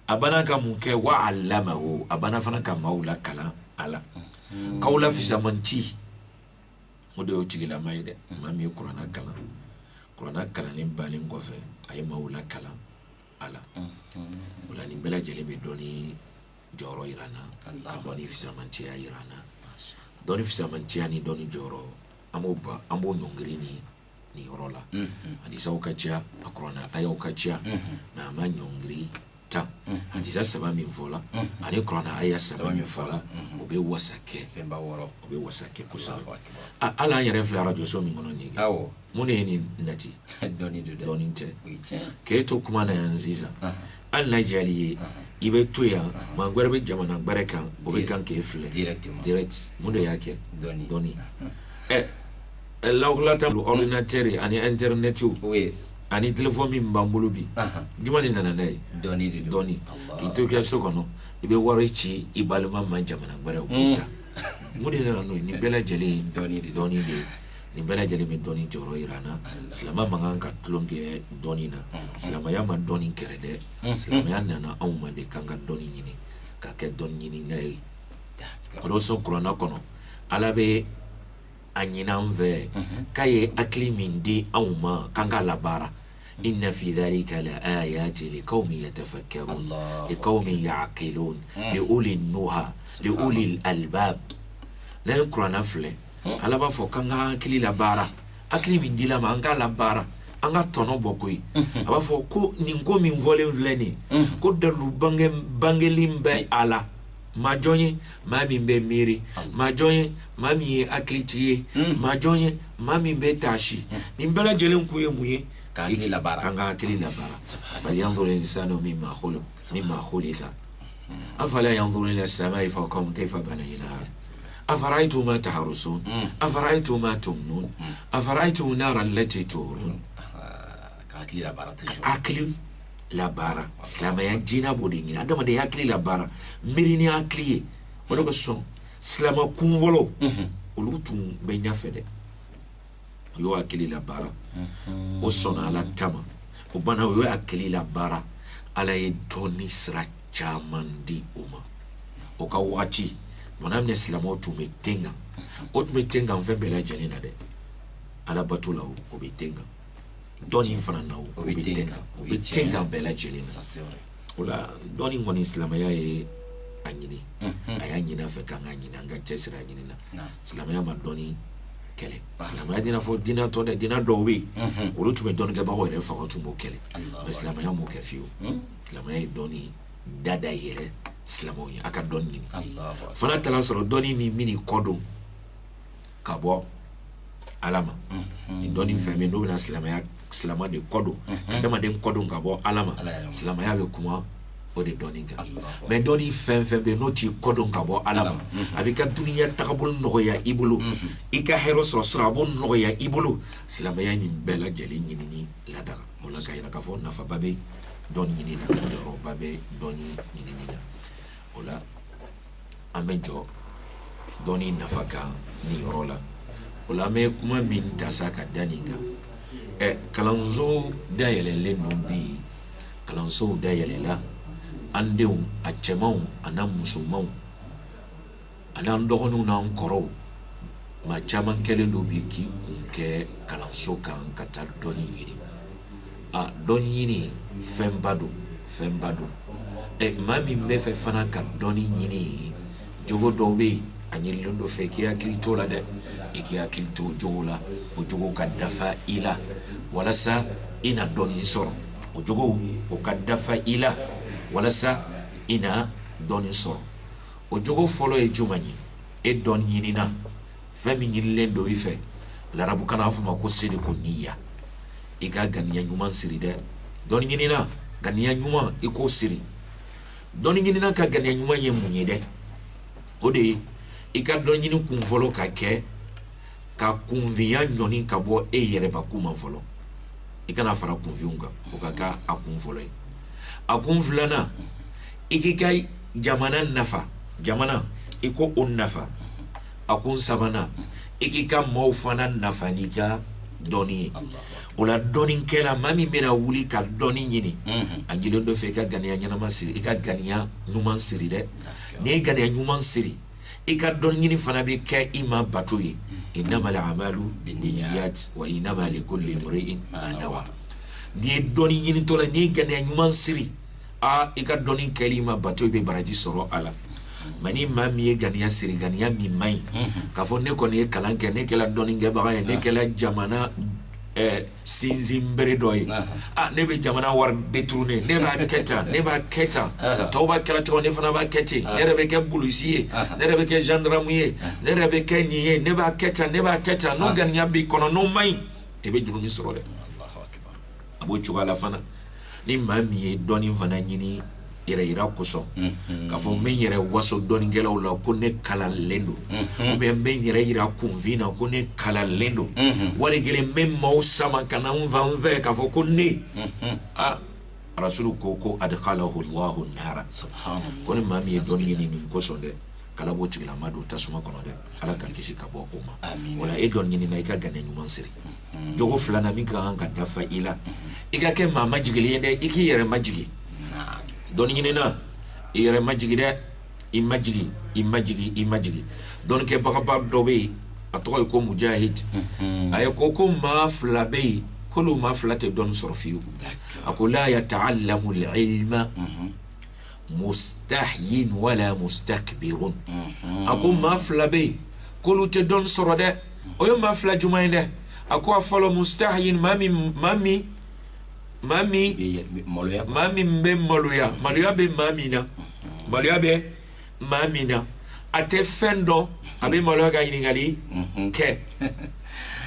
a bana ka mun kɛ wa 'allamahu a bana fana ka maaw la kalan a la k'aw la fisamanti o de y'o tigilama ye dɛ maa min ye kuranna kalannen bannen kɔfɛ a ye maaw la kalan a la o la nin bɛɛ lajɛlen bɛ dɔnni jɔyɔrɔ yira n na ka dɔnni fisamantiya yira n na dɔnni fisamantiya ni dɔnni jɔyɔrɔ an b'o ɲɔngiri nin yɔrɔ la hadisaw ka ca a kuranna ayaw ka ca mɛ an ma ɲɔngiri 10 hadisa 3 min fɔla ani kuranna aya 3 min fɔla o bɛ wasa kɛ o bɛ wasa kɛ kosɛbɛ ala an yɛrɛ filɛ radio so min kɔnɔ nin ye mun de ye nin nati dɔnni tɛ k'e to kuma na yan sisan alla jali ibe toya ma gwerbe jamana baraka o be kan ke fle directement direct mundo yake doni lawlata ordinateur ani internet oui ani téléphone min bambulu bi juma ni nana nay doni ki to ke sokono ibe wari ci ibalma man jamana bare uta mudi nana no ni bela jeli doni de ni bela jeli me doni joro irana silama mangan ka tlonge doni na silama ya ma doni kerede silama ya nana awma de kanga doni nyini ka ke doni nyini nay odo so krona kono alabe anyina mve kaye akli mindi awma kanga labara إن في ذلك لآيات لقوم يتفكرون لقوم يعقلون لأولي النهى لأولي الألباب لا ينكر نفله على بفو كان أكلي لبارا أكلي من دي لما أنك لبارا أنك تنو بكوي أبفو كو نينكو من فولين فلني كو درلو بانجلين بي على ما جوني ما من بي ميري ما جوني ما مي أكلي تيه ما جوني ما من بي تاشي من بلا جلين كوي موي كان أكلي لبارا فلينظر الإنسان مما خلق أفلا ينظر إلى السماء فوقهم كيف بنيناها أفرأيتم ما تحرسون أفرأيتم ما تمنون أفرأيتم النار التي تورون أكلي لبارا سلام يجينا بودين هذا ما ده أكلي لبارا ميريني أكلي وده بسون سلام كونفولو ولوتون بيننا فده yo akili la bara o sona ala tama o bana yo akili la bara ala e doni sra chamandi uma o ka wati monamne islamo tu metenga o tu metenga mfembela janina de ala batula o betenga doni mfana na o betenga bela janina ça c'est vrai ola doni ngoni islamo ya e anyini ayanyina fe kanga nyina ngatesira nyina islamo ya madoni kele islam ya dina fo dina to de dina dowi olu tume don ga ba ho re fa to mo kele islam ya mo kafiu islam ya doni dada yele islam ya aka don ni fana tala soro doni ni mini kodo kabo alama ni doni fami no na islam de kodo kadama de kodo kabo alama islam ya be kuma o de doni ga mais doni fem be noti kodon kabo alama abika dunia takabul no ya ibulu ika heros rosrabun no ya ibulu silama ya ni bela jeli ni ladara mola ga ina kafo na fa babe doni ni na ro babe doni ni na ola amejo doni nafaka ni rola ola me kuma min tasaka daninga kalanzo dayele le nombi kalanzo dayele la andeu a cɛmanw ana musomanw ana dɔgɔninw n'an kɔrɔw ma caman kɛlen do bi k'i kun kɛ kalanso kan ka taa dɔnni ɲini dɔnni ɲini fɛnba don maa min bɛ fɛ fana ka dɔnni ɲini jogo dɔw bɛ yen a ɲinilen do fɛ k'i hakili t'o la dɛ i k'i hakili t'o jogo la o jogo ka dafa i la walasa i na dɔnni sɔrɔ o jogo o ka dafa i la walasa ina dɔnni sɔrɔ o jogo fɔlɔ ye jumɛn ye e dɔnni ɲinina fɛn min ɲinilen do i fɛ larabukan a fɔ ma ko sedi ko niya i ka ganiya ɲuman siri dɛ dɔnni ɲinina ganiya ɲuman i k'o siri dɔnni ɲinina ka ganiya ɲuman ye mun ye dɛ o de ye i ka dɔnni ɲini kun fɔlɔ ka kɛ ka kunfinya ɲɔni ka bɔ e yɛrɛbakun ma fɔlɔ i kana fara kunfinw kan o ka kɛ a kun fɔlɔ ye a kun filanan i k'i ka jamana nafa jamana i ko o nafa a kun sabanan i k'i ka maaw fana nafa n'i ka dɔnni ye o la dɔnnikɛla maa min bɛna wuli ka dɔnni ɲini a ɲilen dɔ fɛ i ka ganiya ɲɛnama siri i ka ganiya ɲuman siri dɛ n'i ye ganiya ɲuman siri i ka dɔnni ɲini fana bɛ kɛ i ma bato ye innamal a'malu binniyat wa innama likulli imri'in ma nawa n'i ye dɔnni ɲinitɔ la n'i ye ganiya ɲuman siri i ka dɔnni kɛli ma bato i bɛ baraji sɔrɔ a la mais ni maa min ye ganiya siri ganiya min man ɲi k'a fɔ ne kɔni ye kalan kɛ ne kɛla dɔnnikɛbaga ye ne kɛla jamana sinzin bere dɔ ye ne bɛ jamana wari détourner ne b'a kɛ tan ne b'a kɛ tan tɔw b'a kɛra cogo ne fana b'a kɛ ten ne yɛrɛ bɛ kɛ polisi ye ne yɛrɛ bɛ kɛ gendarme ye ne yɛrɛ bɛ kɛ nin ye ne b'a kɛ tan ne b'a kɛ tan n'o ganiya b'i kɔnɔ n'o man ɲi i bɛ jurumi sɔrɔ dɛ a b'o cogoya la fana ni maa min ye dɔɔni fana ɲini yɛrɛ yira kosɔn k'a fɔ n bɛ n yɛrɛ waso dɔɔnikɛlaw la ko ne kalanlen don ou bien n bɛ n yɛrɛ yira kunfin na ko ne kalanlen don wari kelen n bɛ maaw sama ka na n fan fɛ k'a fɔ ko ne rasulu ko adkhalahu Allahu nara ko ni maa min ye dɔɔni ɲini nin kosɔn dɛ kala b'o tigilama don tasuma kɔnɔ dɛ ala ka kisi ka bɔ o ma wala e dɔɔni ɲini na i ka gana ɲuman siri jogo filanan min ka kan ka dafa i la i ka kɛ maa majigilen ye dɛ i k'i yɛrɛ majigi dɔɔni ɲini na i yɛrɛ majigi dɛ i majigi dɔɔni kɛbagaba dɔ bɛ yen a tɔgɔ ye ko mujahid a ye ko maa fila bɛ yen k'olu maa fila tɛ dɔɔni sɔrɔ fiyewu a ko la yata'allamu al-ilma mustahyin wala mustakbirun a ko maa fila bɛ yen k'olu tɛ dɔɔni sɔrɔ dɛ o ye maa fila jumɛn ye dɛ a ko a fɔlɔ mustahyin maa min bɛ maloya bɛ maa min na maloya bɛ maa min na a tɛ fɛn dɔn a bɛ maloya ka ɲininkali kɛ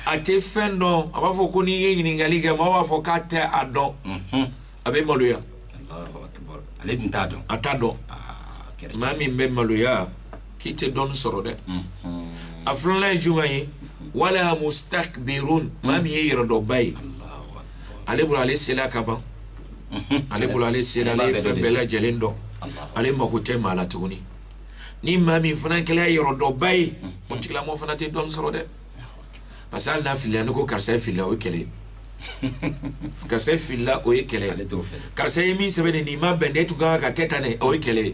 a tɛ fɛn dɔn a b'a fɔ ko n'i ye ɲininkali kɛ maaw b'a fɔ k'a tɛ a dɔn a bɛ maloya ale dun t'a dɔn a t'a dɔn maa min bɛ maloya k'i tɛ dɔɔni sɔrɔ dɛ a filanan ye jumɛn ye wala mustakbirun maa min ye yɛrɛdɔnba ye ale bolo ale sela ka ban ale bolo ale sela ale fɛn bɛɛ lajɛlen dɔn ale mako tɛ maa la tuguni ni maa min fana kɛla yɔrɔdɔnba ye o tigilamɔgɔ fana tɛ dɔɔni sɔrɔ dɛ parce que hali n'a filila ni ko karisa ye filila o ye kɛlɛ karisa ye filila o ye kɛlɛ karisa ye min sɛbɛn nin ma bɛn ne tun kan ka kɛ tan dɛ o ye kɛlɛ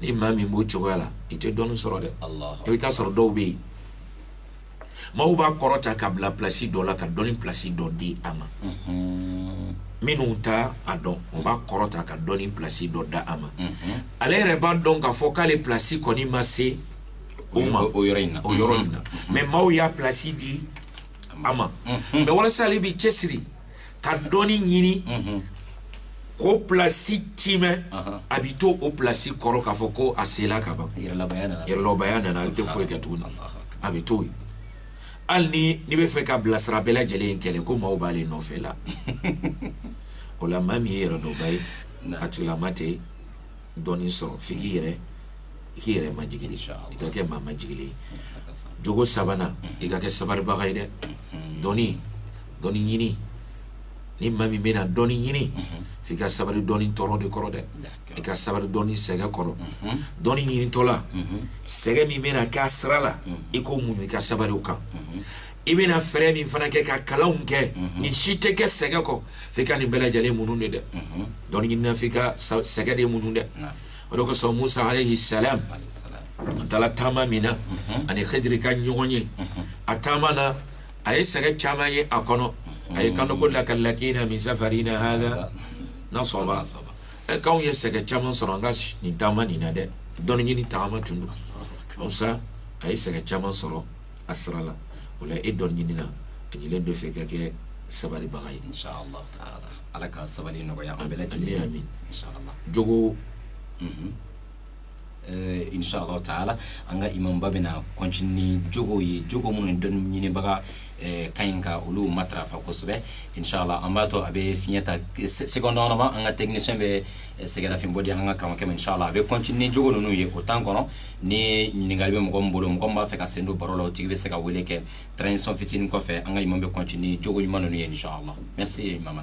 ni maa min b'o cogoya la i tɛ dɔɔni sɔrɔ dɛ i bɛ taa sɔrɔ dɔw bɛ yen maaw b'a kɔrɔta ka bila place dɔ la ka dɔɔni place dɔ di a ma minnu t'a a dɔn o b'a kɔrɔta ka dɔɔni place dɔ da a ma ale yɛrɛ b'a dɔn k'a fɔ k'ale place kɔni ma se o yɔrɔ in na mais maaw y'a place di a ma mais walasa ale b'i cɛsiri ka dɔɔni ɲini ko place timɛ a bɛ to o place kɔrɔ k'a fɔ ko a sela ka ban yɛrɛlɔbaya nana ale tɛ foyi kɛ tuguni a bɛ to yen hali ni bɛ fɛ ka bilasira bɛɛ lajɛlen kɛlɛ ko maaw b'ale nɔfɛ la o la maa min ye yɛrɛdɔnba ye a tigilama tɛ dɔɔni sɔrɔ f'i k'i yɛrɛ majigili i ka kɛ maa majigilen ye jogo sabanan i ka kɛ sabaribaga ye dɛ dɔɔni ɲini ni maa min bɛna dɔɔni ɲini f'i ka sabari dɔɔni tɔɔrɔ de kɔrɔ dɛ i ka sabari dɔɔni sɛgɛ kɔrɔ dɔɔni ɲinitɔ la sɛgɛ min bɛna k'a sira la i k'o muɲu i ka sabariw kan i bɛna fɛɛrɛ min fana kɛ ka kalanw kɛ ni si tɛ kɛ sɛgɛ kɔ f'i ka nin bɛɛ lajɛlen muɲu de dɛ dɔɔni ɲini na f'i ka sɛgɛ de muɲu dɛ o de kosɔn Musa alayhi salam a taara taama min na ani Khidiri ka ɲɔgɔn ye a taama na a ye sɛgɛ caman ye a kɔnɔ a ye kan dɔ ko lakallakina min safarina hada nasaba k'anw ye sɛgɛ caman sɔrɔ an ka nin taama nin na dɛ dɔɔni ɲini tagama tun don Musa a ye sɛgɛ caman sɔrɔ a sira la o la e dɔɔni ɲini na a ɲilen bɛ fɛ ka kɛ sabaribaga ye inshallah taala ala ka sabali nɔgɔya an bɛɛ lajɛlen amin jogo inshallah taala an ka imamba bɛna continue jogo ye jogo minnu dɔɔni ɲinibaga kaɲi ka olu matarafa kosɛbɛ inshallah an b'a to a bɛ fiɲɛ ta seconde dama dama an ka technicien bɛ sɛgɛlafin bɔ di an ka karamɔgɔkɛ ma inshallah a bɛ continue jogo ninnu ye o temps kɔnɔ ni ɲininkali bɛ mɔgɔ min bolo mɔgɔ min b'a fɛ ka sen don baro la o tigi bɛ se ka wele kɛ transition fitinin kɔfɛ an ka imam bɛ continue jogo ɲuman ninnu ye inshallah merci imam.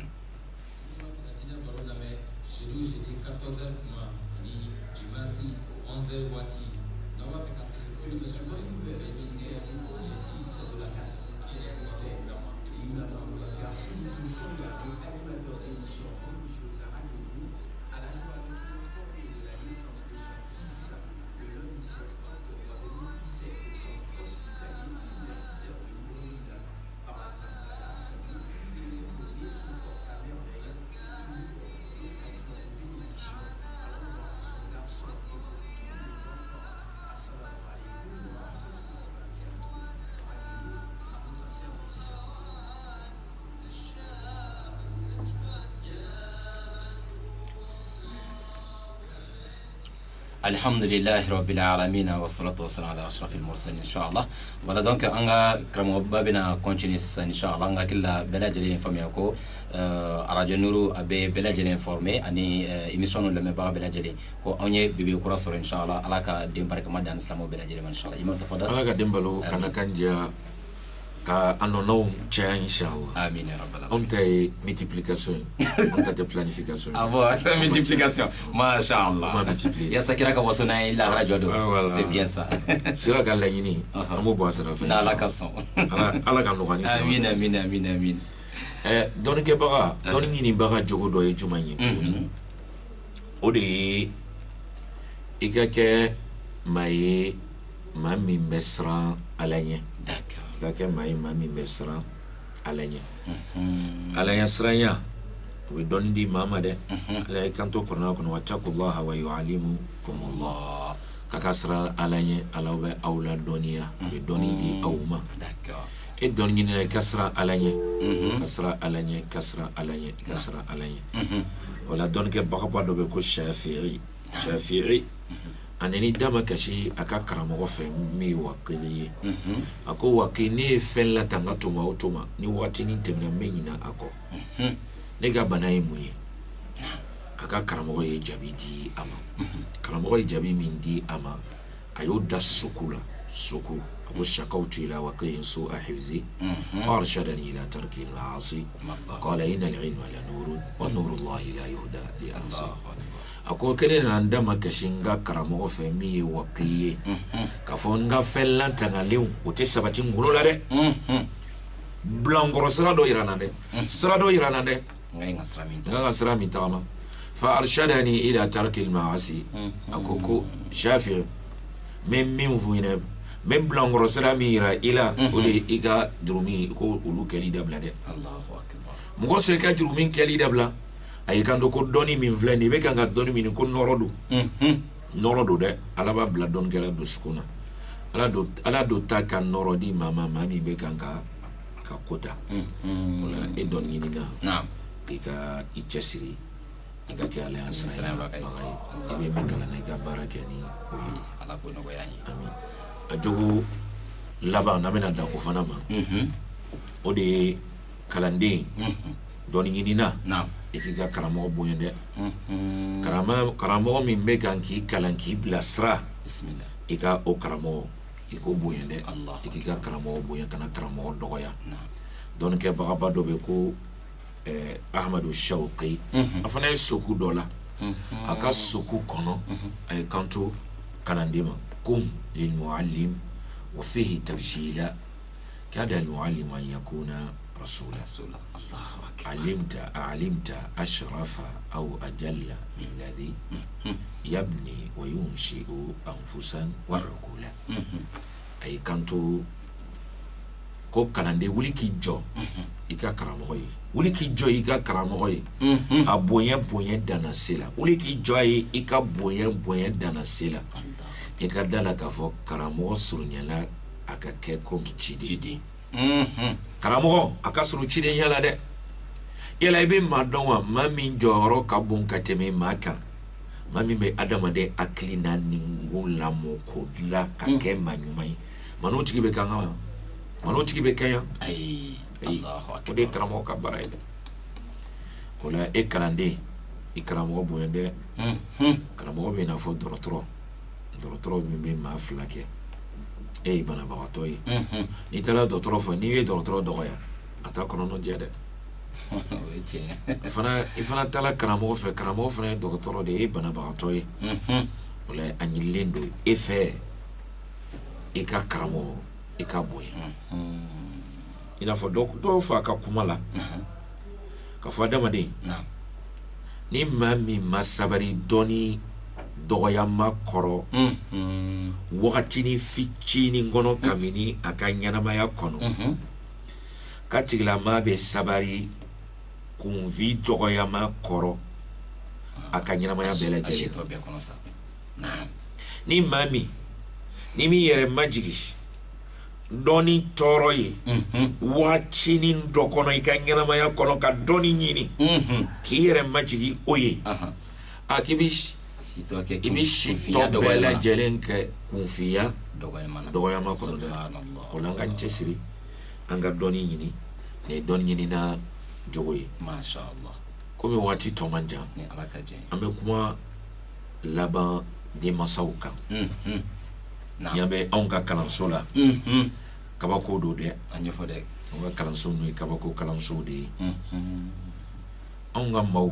Alhamdulillah rabbil alamin wa salatu wa salam ala ashrafil mursalin inshallah. Voilà donc anga kramo babina continuer ça inshallah anga killa belajeli informé ko radio Nourou abe belajeli informé ani émission no leme ba belajeli ko onye bibi ko rasol inshallah alaka de baraka madan islamo belajeli inshallah imam tafadal alaka dembalo kana kanja ka anono cha inshallah amin ya rabbal alamin on tay multiplication on tay planification bon multiplication mashallah ya sakira ka wasona ila radio do c'est bien ça sira ka lanyini amo bo asara fa na la kason ala ka no kanisa amin amin amin amin don ke baga don ni baga jogo do e jumanyi tuni o de ikake maye mami mesra alanye d'accord kake mai mami mesra alanya alanya sranya we don di mama de ala kanto korna kono wattaqullaha wa yuallimukumullah kaka sra alanya alawe aula donia we doni di awma d'accord e don ni ne kasra alanya kasra alanya kasra alanya kasra alanya wala don ke bakaba do be ko shafi'i aneni dama kashi aka karamo fe mi wakili ako wakini fella tanga tuma utuma ni wati ni temna menyina ako nega banayi muye aka karamo ye jabidi ama karamo ye jabi mindi ama ayoda sukula suku abu shakawtu ila waqiyin su'a hifzi arshadani ila tarki al-ma'asi qala inna al-ilma la nurun wa nuru allahi la yuhda li ahsi ako kele na ndama kashinga karamo fe mi waqiye ka fonga fella tangaliu uti sabati ngulo la de blangoro srado iranande ngai ngasra minta ma fa arshadani ila tarki al-ma'asi akoko shafi min vuine men blangoro srami ila ule iga drumi ko ulu kali dabla de Allahu akbar mugo se ka drumi kali dabla ay kando ko doni min vleni be kanga doni min ko norodu de alaba bla don gela do skuna ala do ta kan norodi mama mami be kanga ka kota wala e don ni na naam ika ichesiri ika ke ala assalamu alaykum ibe me kala ne ga barakani o ala ko no goyani amin ajogo laba na mena da ko fana ma o de kalande doni ni na naam ikiga karamo boyende karamo min be kan ki kalanki blasra bismillah ika o karamo iko boyende Allah ikiga karamo boyen kana karamo dogoya naam don ke bagaba do be ko ahmadu shauqi afana soku dola aka soku kono ay kanto kalandima kum lil muallim wa fihi tabjila kada al muallim an yakuna رسولا الله أكبر علمت أشرف أو أجل من الذي يبني وينشئ أنفسا وعقولا أي كنتو ko kalande wuli ki jɔ I ka karamɔgɔ ye wuli ki jɔ I ka karamɔgɔ ye a bonya dana se la wuli ki jɔ ye I ka bonya dana se la I ka dala k'a fɔ karamɔgɔ surunyala a ka kɛ ko ciden karamɔgɔ a ka suru ciden yala dɛ yala I bɛ maa dɔn wa maa min jɔyɔrɔ ka bon ka tɛmɛ maa kan maa min bɛ adamaden hakili n'a ningo lamɔ k'o dilan ka kɛ maa ɲuman ye mano tigi bɛ kan wa mano tigi bɛ kɛ yan ayi o de ye karamɔgɔ ka baara ye dɛ o la e kalanden I karamɔgɔ bonya dɛ karamɔgɔ bɛ n'a fɔ dɔgɔtɔrɔ min bɛ maa fila kɛ e ye banabagatɔ ye n'i taara dɔgɔtɔrɔ fɔ n'i ye dɔgɔtɔrɔ dɔgɔya a t'a kɔnɔnɔ jɛ dɛ I fana taara karamɔgɔ fɛ karamɔgɔ fana ye dɔgɔtɔrɔ de ye banabagatɔ ye o la a ɲinilen don e fɛ I ka karamɔgɔ I ka bonya I n'a fɔ dɔw fɔ a ka kuma la ka fɔ adamaden ni maa min ma sabari dɔɔni dɔgɔyama kɔrɔ wagatini fitinin kɔnɔ kabini a ka ɲɛnamaya kɔnɔ ka tigilama bɛ sabari kunfi dɔgɔyama kɔrɔ a ka ɲɛnamaya bɛɛ lajɛlen ni maa min ni min yɛrɛ majigi dɔɔni tɔɔrɔ ye wagatini dɔ kɔnɔ I ka ɲɛnamaya kɔnɔ ka dɔɔni ɲini k'i yɛrɛ majigi o ye a k'i bi i bɛ si tɔ bɛɛ lajɛlen kɛ kunfiya dɔgɔyama kɔnɔ dɛ o la an ka cɛsiri an ka dɔnni ɲini nin ye dɔnni ɲinina jogo ye komi waati tɔ man jan an bɛ kuma laban denmansaw kan yan bɛ anw ka kalanso la kabako do dɛ an ka kalanso n'o ye kabako kalansow de ye anw ka maaw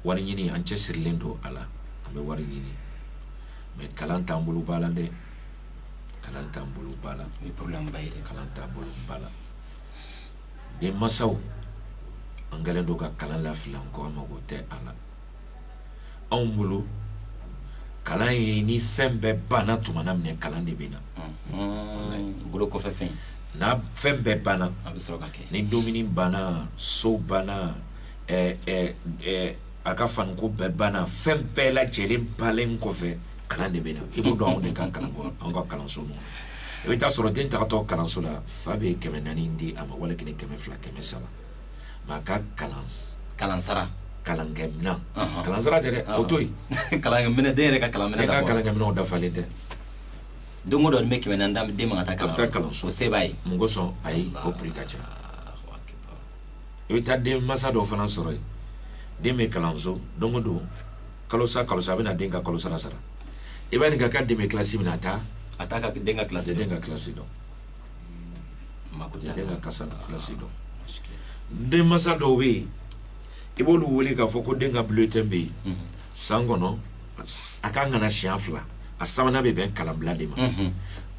wari ɲini an cɛsirilen don a la an bɛ wari ɲini mais kalan t'an bolo ba la dɛ kalan t'an bolo ba la kalan t'an bolo ba la denmansaw an kɛlen don ka kalan lafili an kɔ an mago tɛ a la anw bolo kalan ye ni fɛn bɛɛ banna tuma na minɛ kalan de bɛ na bolo kɔfɛ fɛn n'a fɛn bɛɛ banna a bɛ sɔrɔ ka kɛ ni dumuni banna so banna a ka faniko bɛɛ banna fɛn bɛɛ lajɛlen balen kɔfɛ kalan de bɛ na i b'o dɔn anw de ka kalan kɔ anw ka kalanso ninnu i bɛ taa sɔrɔ den tagatɔ kalanso la fa bɛ 400 di a ma wali kelen 200 300 mais a ka kalansara kalankɛminɛn kalansara tɛ dɛ o to yen kalankɛminɛn den yɛrɛ ka kalanminɛn ka kalankɛminɛnw dafalen tɛ don o don nin bɛ 400 den ma ka taa kalanso o se b'a ye mun kosɔn ayi o prix ka ca i bɛ taa den mansa dɔw fana sɔrɔ yen den bɛ kalanso don o don kalosa a bɛ na den ka kalo sara i b'a nin ka den bɛ kilasi min na a taa ka den ka kilasi dɔn den ka kilasi dɔn den mansa dɔw bɛ yen i b'olu wele k'a fɔ ko den ka bulletin bɛ yen san kɔnɔ a kan ka na siɲɛ 2 a sabanan bɛ bɛn kalanbila de ma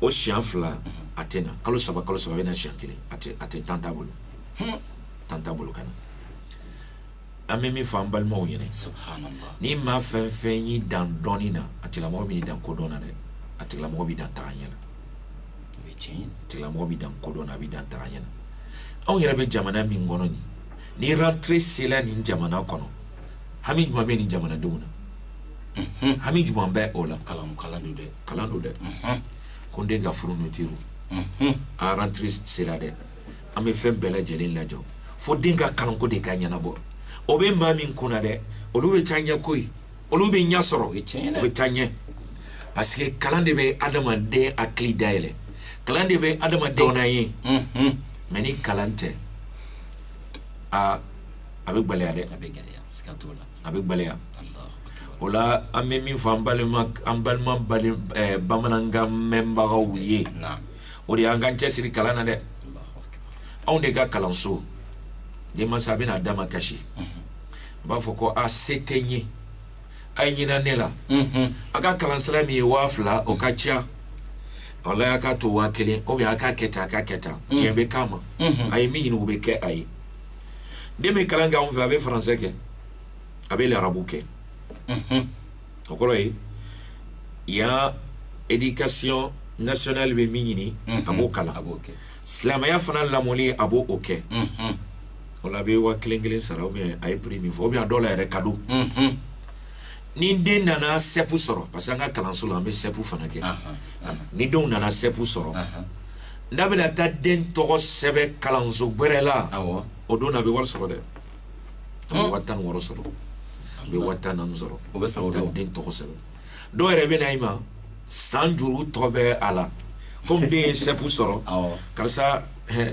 o siɲɛ 2 a tɛ na kalo saba bɛ na siɲɛ 1 a tɛ temps t'a bolo ka na an bɛ min fɔ an balimaw ɲɛna ni maa fɛn fɛn y'i dan dɔɔnin na a tigilamɔgɔ b'i dan kodɔn na dɛ a tigilamɔgɔ b'i dan tagaɲɛ la tigilamɔgɔ b'i dan kodɔn na a b'i dan tagaɲɛ la anw yɛrɛ bɛ jamana min kɔnɔ nin ni rentrée sela nin jamana kɔnɔ hami jumɛn bɛ nin jamanadenw na hami jumɛn bɛ o la kalan do dɛ ko n den ka furu notiru a rentrée sela dɛ an bɛ fɛn bɛɛ lajɛlen lajɛ fo den ka kalanko de ka ɲɛnabɔ o bɛ maa min kunna dɛ olu bɛ taa ɲɛ koyi olu bɛ ɲɛ sɔrɔ o bɛ taa ɲɛ parce que kalan de bɛ adamaden hakili dayɛlɛ kalan de bɛ adamaden dɔnna ye mais ni kalan tɛ a bɛ gɛlɛya dɛ a bɛ gɛlɛya o la an bɛ min fɔ an balima bamanankan mɛnbagaw ye o de y'an ka cɛsiri kalan na dɛ anw de ka kalanso denmansa a bɛna d'a ma kasi a b'a fɔ ko a se tɛ n ye a ye ɲina ne la a ka kalansira min ye 2000 o ka ca wala y'a ka to 1000 ou bien a ka kɛ tan diɲɛ bɛ k'a ma a ye min ɲini o bɛ kɛ a ye den bɛ kalan kɛ anw fɛ a bɛ faransɛ kɛ a bɛ larabu kɛ o kɔrɔ ye yan éducation nationale bɛ min ɲini a b'o kalan silamɛya fana lamɔli a b'o kɛ o la a bɛ 1000 sara ou bien a ye prix min fɔ ou bien a dɔw la yɛrɛ cadeau ni den nana sepu sɔrɔ parce que an ka kalanso la an bɛ sepu fana kɛ ni denw nana sepu sɔrɔ n'a bɛna taa den tɔgɔ sɛbɛn kalanso gbɛrɛ la o don a bɛ wari sɔrɔ dɛ a bɛ 16 sɔrɔ a bɛ 14 sɔrɔ o bɛ sɔrɔ o den tɔgɔ sɛbɛn dɔw yɛrɛ bɛ na i ma san 5 tɔ bɛ a la comme den ye sepu sɔrɔ karisa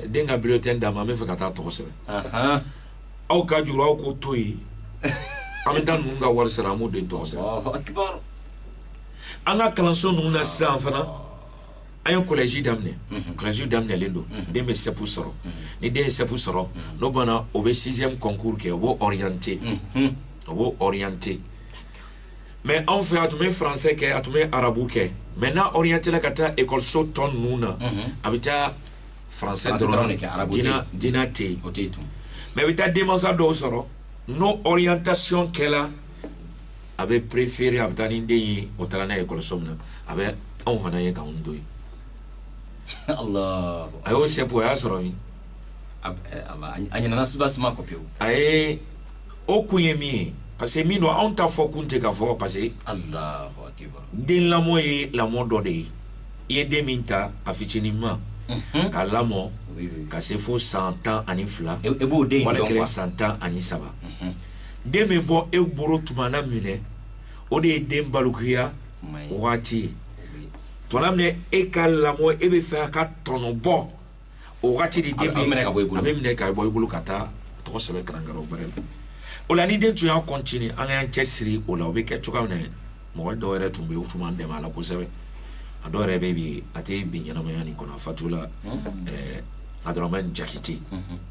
den ka bulletin d'a ma an bɛ fɛ ka taa tɔgɔ sɛbɛn aw ka juru aw k'o to yen an bɛ taa ninnu ka wari sara an b'o den tɔgɔ sɛbɛn an ka kalanso ninnu na sisan fana an ye collège daminɛ collège daminɛlen don den bɛ sepu sɔrɔ ni den ye sepu sɔrɔ n'o banna o bɛ 6e concours kɛ o b'o orienté mais anw fɛ a tun bɛ français kɛ a tun bɛ arabu kɛ mais n'a orienté la ka taa écoleso tɔ ninnu na a bɛ taa français dɔrɔn dina tɛ yen mais a bɛ taa denmansa dɔw sɔrɔ no orientation kɛla a bɛ préféré a bɛ taa ni den ye o taara n'a ye écoleso min na a bɛ anw fana ye k'anw to yen Allah a y'o sepu a y'a sɔrɔ min a ɲinana subasima kɔ pewu a ye o kun ye min ye parce que min don anw ta fɔ kun tɛ ka fɔ parce que Allahu Akbar den lamɔ ye lamɔ dɔ de ye i ye den min ta a fitinin ma ka lamɔ ka se fo san 12 e b'o den wala kelen san 13 den bɛ bɔ e bolo tuma na minɛ o de den balukuya wati tona mne e ka lamo e be fa ka tono bo o wati di den be amene ka boy bulu kata to sebe krangaro bare o la ni den tu ya continue an ya chesiri o la o be ke chuka ne mo do ere tumbe o tuma ndema la ko sebe adore baby ate bi nyana mayani kona fatula Adraman Jakiti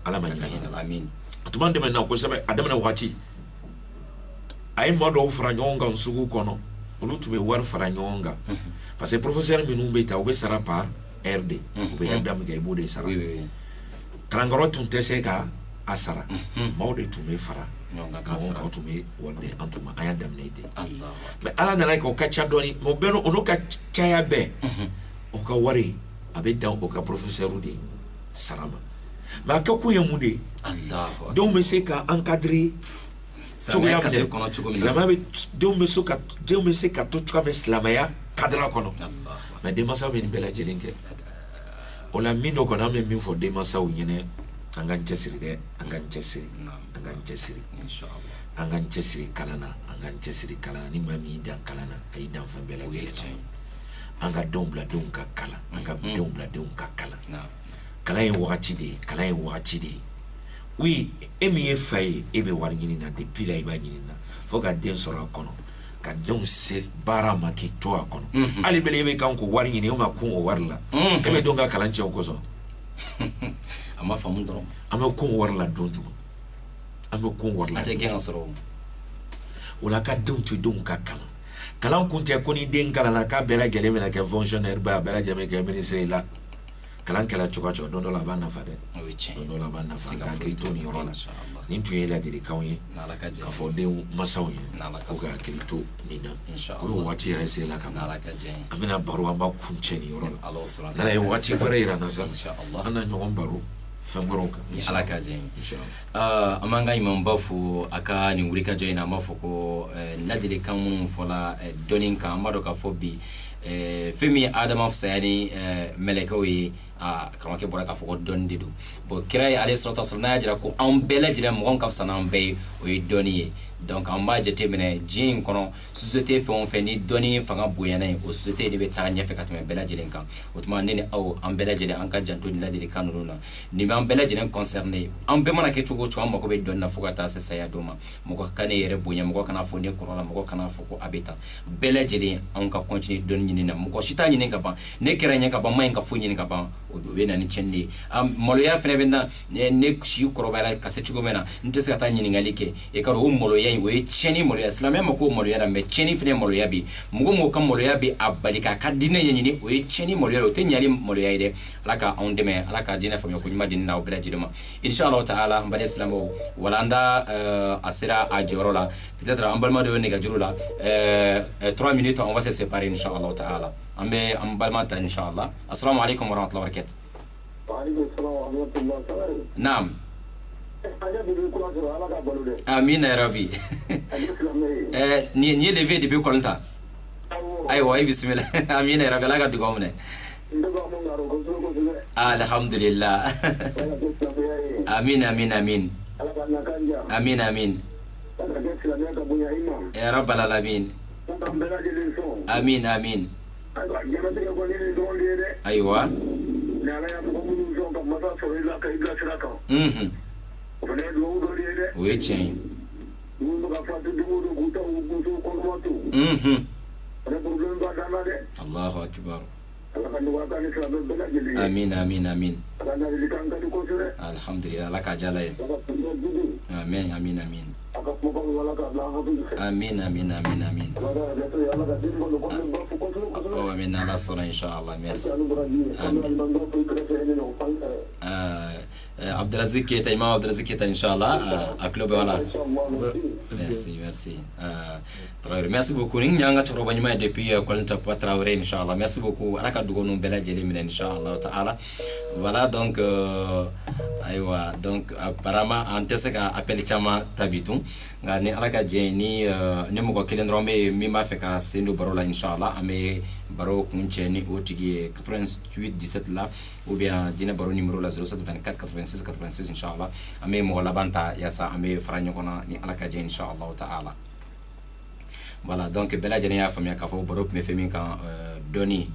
ala manyina amin atumande mena ko sebe adamna wati ay modo franyonga nsugu kono olutume war franyonga parce que professeur minumbe ta obe sara par RD obe adam ga ibude sara krangoro tuntese ka asara mawde tume fara nyonga ka sara tume worde antuma ayadam neite Allah mais ala na ko kacha doni mo beno onoka chaya be o ka wari abe dan o ka professeur udi sarama ma ka ku yamude Allah donc me se ka encadrer salama cadre kono salama be donc me so ka donc me se ka to me salama ya cadre kono Allah ma de masa be ni bela jelinge o la mindo kono me min fo de masa o nyene angan chesiri de angan chesiri inshallah angan chesiri kalana ni mami dan kalana ay dan fa bela jelinge anga dombla donc kala anga dombla donc kala kala yin wakati de oui emi e faye ebe war nyini na de pila iba nyini na foga den sora kono ka don se bara maki to akono ali bele ebe kan ko war nyini o ma kun o warla ebe don ga kala nche ko so ama famu dron ama kun warla don juma ama kun warla ate gen soro wala ka don tu don ka kala kun te ko ni den kala na ka bela gele me na ke fonctionnaire ba bela jame ke ministre la kalan kala choka cho don la bana fade don la bana fade ka krito ni rola ni tuye la diri kawye na la ka je ka fo de masawi ko ga krito ni na ko wati rese la kama na la ka je amina baro amba kunche ni rola Allah subhanahu na la wati bare ira na sa inshallah ana nyon baro famboroka ala ka je inshallah amanga imam bafu aka ni wuri ka je na mafoko na diri kan mun fola donin ka amado ka fo bi femi adama fsani melekawi kama ke bora ka fo dondi do bo kiray alayhi salatu wasallam jira ko am bela jira mo ka fsana am bay o doniye donc am ba jete mena jin kono société fe on fe ni doni fanga boyana o société de beta nya fe katme bela jilen kan otuma nene aw am bela jilen an ka janto ni ladiri kanuna ni am bela jilen concerné am be mana ke tugo am ko be donna fo kata se saya doma mo ko kane yere bonya mo ko kana fo ne korola mo ko kana fo ko abeta bela jilen an ka continue don ni na mo ko shita ni ka ba ne kera nya ka ba mai ka fo ni ka ba o be na ni chenne am moloya fene be na ne shi korobala ka se tugo mena ntese kata ni ngalike e ka ro moloya we cheni moloya islamia mako moloya da me cheni fene moloya bi mugo mo kam moloya bi abalika ka dine nyini we cheni moloya o te nyali moloya ide alaka on deme alaka dina fami ko nyuma dinna o bela jiduma inshallah taala mbale islamo wala anda asira ajorola peut-être ambalma de ne ga jurula 3 minutes on va se séparer inshallah taala ambe ambalma ta inshallah assalamu alaikum wa rahmatullahi wa barakatuh wa alaikum assalam wa rahmatullahi wa barakatuh naam amin ya rabbi ni levé depuis combien aywa bismillah amin ya rabbi la ga dugo mune alhamdulillah amin amin amin amin amin ya rabbal alamin amin amin aywa oui tiens Allahu akbar amin amin amin alhamdulillah laka jalay amin amin amin amin amin amin amin oh amin ala sona inshallah merci amin Abdelaziz Keita imam Abdelaziz Keita inshallah à club voilà merci Traoré merci beaucoup ni nyanga choro banyuma depuis Kuala Traoré inshallah merci beaucoup alaka dugo no bela jeli min inshallah taala voilà donc aywa donc apparemment antese ka appel chama tabitu ngani alaka jeni ni mo ko kilen rombe mi ma fe ka sendo barola inshallah ame baro kunche ni otigi 88 17 là ou bien dina baro numéro la 07 24 86 86 inshallah ame mo labanta yasa ame franyo kona ni alaka jeni inshallah taala voilà donc bela jeni ya famia ka fo borop me femi kan doni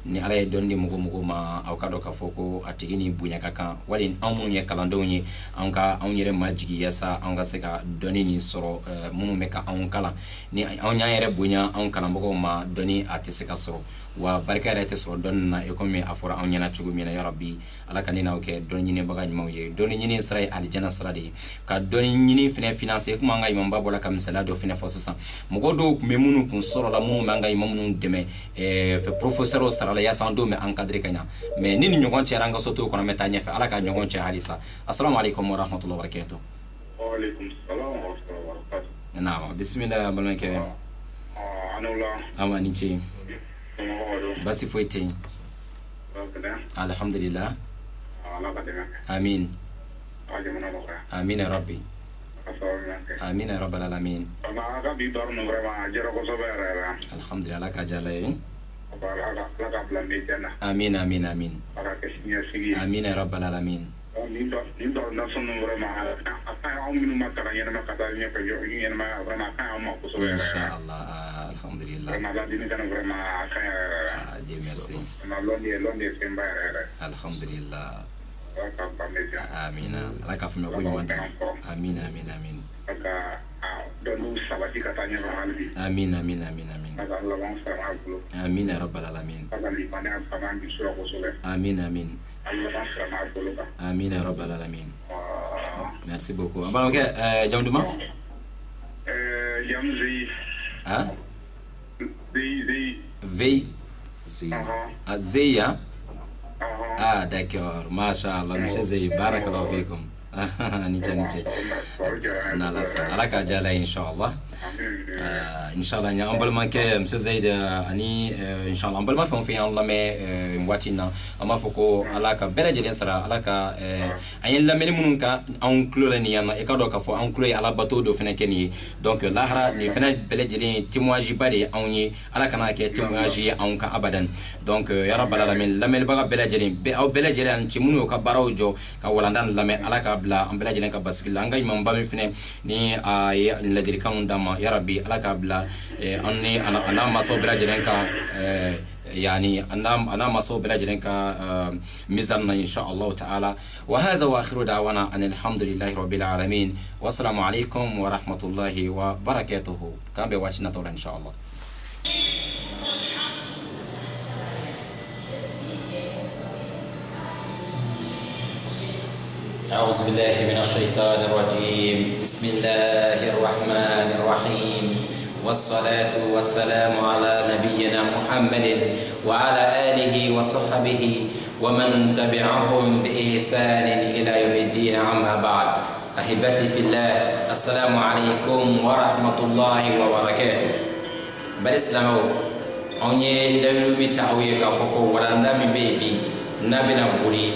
ni ala ye doni mugo ma aw kado ka fo ko atigini bunya ka kan wali amu nye kalandaw nye anka an yere majigi yasa anka se ka doni ni soro munu me ka an kala ni an nya yere bunya an kalambo ma doni atise ka soro wa barka yɛrɛ tɛ sɔrɔ dɔnni na i komi a fɔra anw ɲɛna cogo min na ya rabbi ala ka ni n'aw kɛ dɔnni ɲinibaga ɲumanw ye dɔnni ɲini sira ye alijana sira de ye ka dɔnni ɲini fɛnɛ financer komi an ka imamba bɔra ka misaliya dɔ fɛnɛ fɔ sisan mɔgɔ dɔw tun bɛ minnu kun sɔrɔla minnu b'an ka imam minnu dɛmɛ professeur sarala yaasa an denw bɛ encadrer ka ɲa mais ni ni ɲɔgɔn cɛra an ka soto kɔnɔ an bɛ taa ɲɛfɛ ala ka ɲɔgɔn cɛ halisa assalamu alaikum wa rahmatullahi wa barakatuh. Wa alaikum salam wa rahmatullahi wa barakatuh. naam bismillah balimakɛ ama ni ce basi foyi tɛ yen alhamdulillah amin amin ya rabbi amin ya rabbal alamin alhamdulillah ala ka jala ye amin amin amin amin ya rabbal alamin Inch'Allah, alhamdulillah. Dieu merci. Alhamdulillah. Amin. Ala ka fumi ko yumanda. Amin amin amin. Amin amin amin amin. Amin ya rabbal alamin. Amin amin. Amin ya rabbal alamin. Merci beaucoup. Bon OK, jam duma? Jam zi. Hein? Zi. Zeya. Ah d'accord, mashallah, monsieur Zey, barakallahu fikum. Nice. Ala ka jala inshallah. Inshallah nya ambal manke monsieur Zaid ani inshallah ambal ma fon fi Allah me watina ama foko ala ka bere jelen sara ala ka ayen la meni munun ka an clole ni yana e ka do ka fo an clole ala bato do fene keni donc lahra ni fene bele jelen témoignage bari anyi ala kana ke témoignage an ka abadan donc ya rabbal alamin la mel baga bele jelen be aw bele jelen ci munu ka baraw jo ka walandan la me ala ka bla an bele jelen ka baskil anga imam ba mi fene ni ay la dir kan dama ya rabbi ala ka bla anni ana maso bela jelenka يعني أنا مصوب بلا جلنك ميزاننا إن شاء الله تعالى وهذا وآخر دعوانا أن الحمد لله رب العالمين والسلام عليكم ورحمة الله وبركاته كان بواتشنا طولا إن شاء الله. أعوذ بالله من الشيطان الرجيم بسم الله الرحمن الرحيم والصلاة والسلام على نبينا محمد وعلى آله وصحبه ومن تبعهم بإحسان إلى يوم الدين عما بعد أحبتي في الله السلام عليكم ورحمة الله وبركاته بالإسلام أني لو متعوي كفوكو ولا نبي بيبي نبينا بولي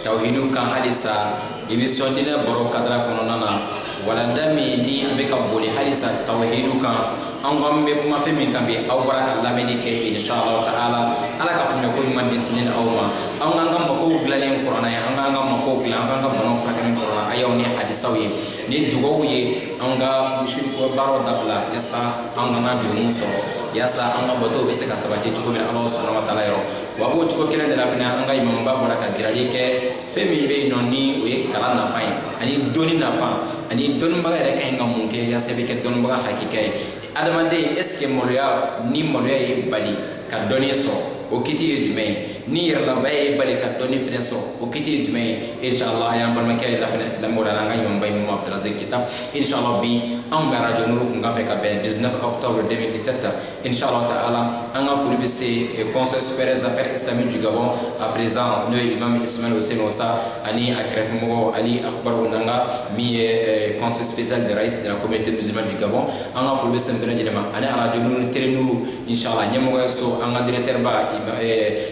توحيدو كان حديثا émission dina boro kadra kono nana wala ndami ni abeka boli halisa tawhidu kan angam be kuma fe min kambe aw baraka lameni ke inshallah taala ala ka fumi ko mandi nin awma angam ko glalen qur'ana ya angam ko glan angam bono frakani qur'ana ayaw ni hadisawi ni dugo ye anga mushrik ko baro dabla yasa angana jumu so yasa anga boto be se ka sabati ko min Allah subhanahu wa ta'ala yoro wa bo ko kelen de la fina anga imam ba baraka jirali ke femi be nonni o ye kala na fain ani doni na fa ani don baga yɛrɛ kaɲi ka mun kɛ yaasa bɛ kɛ dɔnnibaga hakika ye adamaden est ce que maloya ni maloya ye bali ka dɔnni sɔrɔ o kiti ye jumɛn ye ni yɛrɛlabaya ye bali ka dɔnni fɛnɛ sɔrɔ o kiti ye jumɛn ye inshallah y'an balimakɛ ye lafɛnɛ lamɔda la an ka imamba imam Abdulaziz Kita inshallah bi an bɛ radio Nuru kun kan fɛ ka bɛn 19 octobre 2017 inshallah ta'ala an ka foli bɛ se conseil supérieur des affaires islamiques du Gabon à présent n'o ye imam Ismail Hussein Osa ani a kɛrɛfɛmɔgɔ Ali Akbar Onanga min ye conseil spécial de raïs de la communauté musulmane du Gabon an ka foli bɛ se bɛɛ lajɛlen ma ani radio Nuru télé Nuru inshallah ɲɛmɔgɔ so an ka directeur ba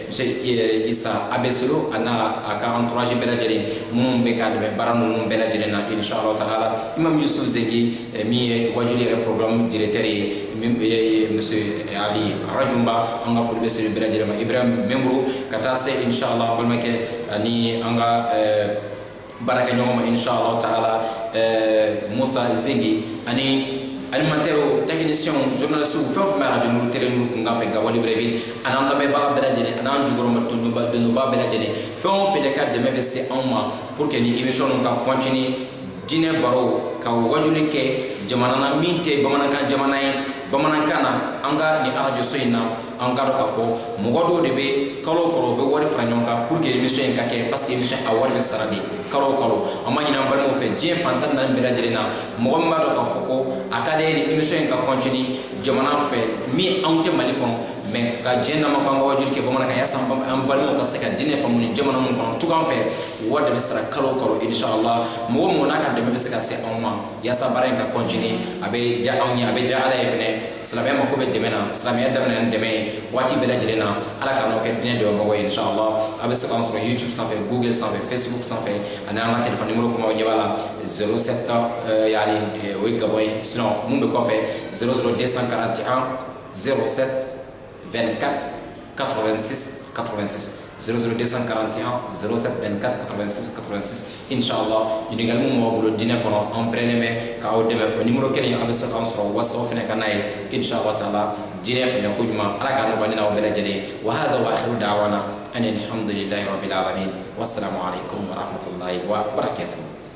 monsieur Issa Abesolo ana a ka entourage bɛɛ lajɛlen minnu bɛ ka dɛmɛ baara ninnu bɛɛ lajɛlen na inshallah ta'ala imam Yusuf Zengi min ye wajuli yɛrɛ programme directeur ye monsieur Ali Rajumba an ka foli bɛ se bɛɛ lajɛlen ma Ibrahim Membro ka taa se inshallah balimakɛ ani an ka baarakɛ ɲɔgɔn ma inshallah ta'ala Musa Zengi ani animateur technicien journaliste fɛn fɛn bɛ radio Nuru télé Nuru kunkan fɛ Gao Libreville an'an lamɛnbaga bɛɛ lajɛlen an'an jukɔrɔma dɔnnibaa bɛɛ lajɛlen fɛn o fɛn de ka dɛmɛ bɛ se anw ma pour que ni émission ninnu ka continuer diinɛ baro ka wajuli kɛ jamana na min tɛ bamanankan jamana ye bamanankan na an ka ni radio so in na an ka dɔn k'a fɔ mɔgɔ dɔw de bɛ kalo kalo u bɛ wari fara ɲɔgɔn kan pour que émission in ka kɛ parce que émission a wari bɛ sara de kalo kalo an b'a ɲini an balimaw fɛ diɲɛ fan tan ni naani bɛɛ lajɛlen na mɔgɔ min b'a dɔn k'a fɔ ko a ka d'e ye ni émission in ka continuer jamana fɛ min anw tɛ Mali kɔnɔ mais ka diɲɛ nama ko an ka wajuli kɛ bamanankan yaasa an balimaw ka se ka diinɛ faamu ni jamana min kɔnɔ tugun an fɛ wari de bɛ sara kalo kalo inshallah mɔgɔ mɔgɔ n'a ka dɛmɛ bɛ se ka se anw ma yaasa baara in ka continuer a bɛ diya anw ye a bɛ diya Ala ye fɛnɛ silamɛya mako bɛ dɛmɛ na silamɛya daminɛ ni dɛmɛ ye waati bɛɛ lajɛlen na Ala ka n'aw kɛ diinɛ dɛmɛbagaw ye inshallah a bɛ se k'an sɔrɔ YouTube sanfɛ Google sanfɛ Facebook sanfɛ ani an ka téléphone numéro kumaw ɲɛ b'a la 07 yani o ye Gabon ye sinon mun bɛ kɔfɛ 00241 07 24 86 86 00241 07 24 86 86 inshallah ɲininkali mun b'aw bolo diinɛ kɔnɔ an pɛrɛnnen bɛ k'aw dɛmɛ o numéro kelen a bɛ se k'an sɔrɔ WhatsApp fɛnɛ ka n'a ye inshallah taala diinɛ fɛnɛ ko ɲuman Ala k'a nɔgɔya ne n'aw bɛɛ lajɛlen wa hadha wa akhiru da'wana ani alhamdulillahi rabbil alamin wassalamu alaikum wa rahmatullahi wa barakatuh.